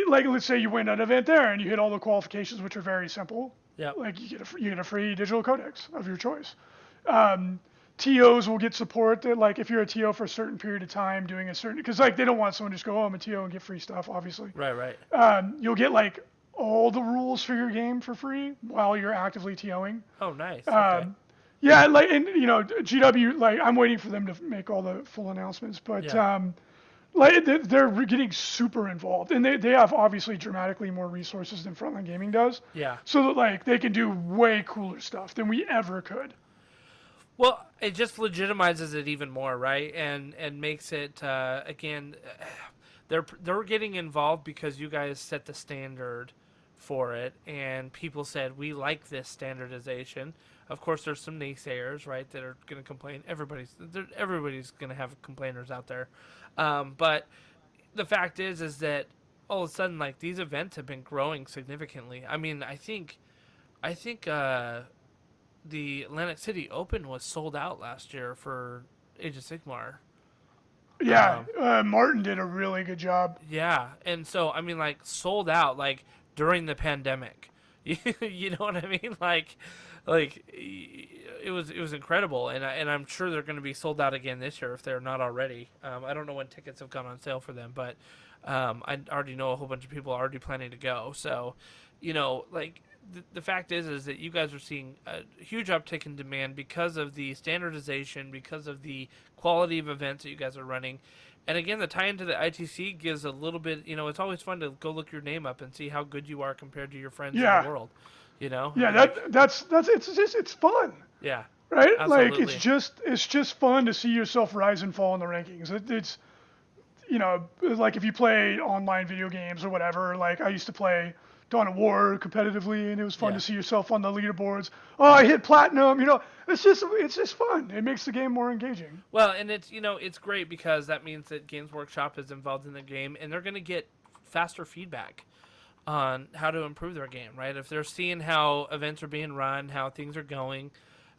Like let's say you win an event there and you hit all the qualifications, which are very simple. Yep. Like you get a free digital codex of your choice. TOs will get support that, like, if you're a TO for a certain period of time doing a certain, because like they don't want someone to just go, oh, I'm a TO and get free stuff, obviously. Right. You'll get like all the rules for your game for free while you're actively TOing. Oh, nice. Okay. Yeah, like, and you know, GW, like, I'm waiting for them to make all the full announcements, but like they're getting super involved, and they have obviously dramatically more resources than Frontline Gaming does. Yeah. So that like they can do way cooler stuff than we ever could. Well, it just legitimizes it even more, right? And makes it again. They're getting involved because you guys set the standard for it, and people said we like this standardization. Of course, there's some naysayers, right, that are going to complain. Everybody's going to have complainers out there, but the fact is that all of a sudden, like, these events have been growing significantly. I mean, I think the Atlantic City Open was sold out last year for Age of Sigmar. Yeah, Martin did a really good job. Yeah, and so I mean, like, sold out like during the pandemic. You know what I mean? Like it was incredible, and I'm sure they're going to be sold out again this year if they're not already. I don't know when tickets have gone on sale for them, but I already know a whole bunch of people are already planning to go. So, you know, like the fact is that you guys are seeing a huge uptick in demand because of the standardization, because of the quality of events that you guys are running. And again, the tie into the ITC gives a little bit, you know, it's always fun to go look your name up and see how good you are compared to your friends in the world, you know? Yeah, it's fun. Yeah. Right? Absolutely. Like, it's just fun to see yourself rise and fall in the rankings. It's, you know, like if you play online video games or whatever, like I used to play Dawn of War competitively, and it was fun to see yourself on the leaderboards. Oh, I hit platinum. You know, it's just fun. It makes the game more engaging. Well, and it's, you know, it's great because that means that Games Workshop is involved in the game, and they're going to get faster feedback on how to improve their game, right? If they're seeing how events are being run, how things are going,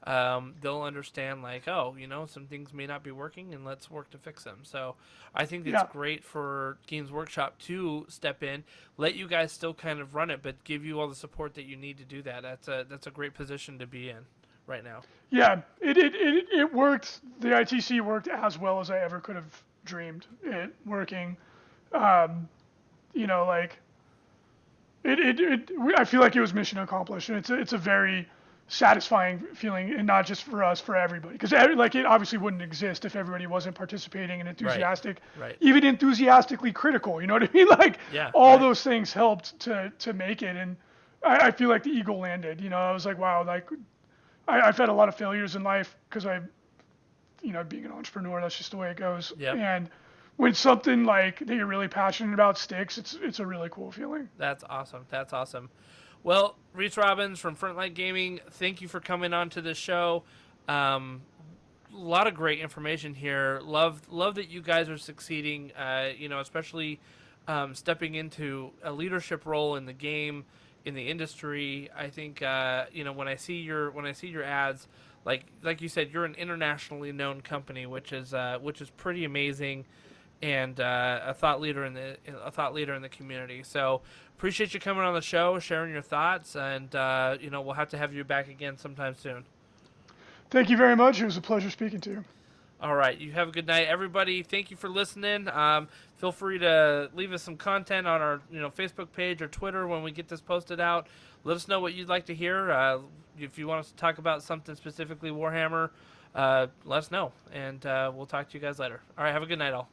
they'll understand, like, oh, you know, some things may not be working, and let's work to fix them. So I think it's great for Games Workshop to step in, let you guys still kind of run it, but give you all the support that you need to do that. That's a great position to be in right now. Yeah, it worked. The ITC worked as well as I ever could have dreamed it working. You know, like I feel like it was mission accomplished, and it's a very satisfying feeling, and not just for us, for everybody, because like it obviously wouldn't exist if everybody wasn't participating and enthusiastic, even enthusiastically critical. You know what I mean? Like all those things helped to make it, and I feel like the eagle landed. You know, I was like, wow, like I've had a lot of failures in life because you know, being an entrepreneur, that's just the way it goes. And when something like that you're really passionate about sticks, it's a really cool feeling. That's awesome. That's awesome. Well, Reece Robbins from Frontline Gaming, thank you for coming on to this show. A lot of great information here. Love that you guys are succeeding. You know, especially stepping into a leadership role in the game, in the industry. I think you know, when I see your ads, like you said, you're an internationally known company, which is pretty amazing, and a thought leader in the community. So appreciate you coming on the show, sharing your thoughts, and you know, we'll have to have you back again sometime soon. Thank you very much. It was a pleasure speaking to you. All right, you have a good night, everybody. Thank you for listening. Feel free to leave us some content on our Facebook page or Twitter when we get this posted out. Let us know what you'd like to hear. If you want us to talk about something specifically Warhammer, let us know, and we'll talk to you guys later. All right, have a good night, all.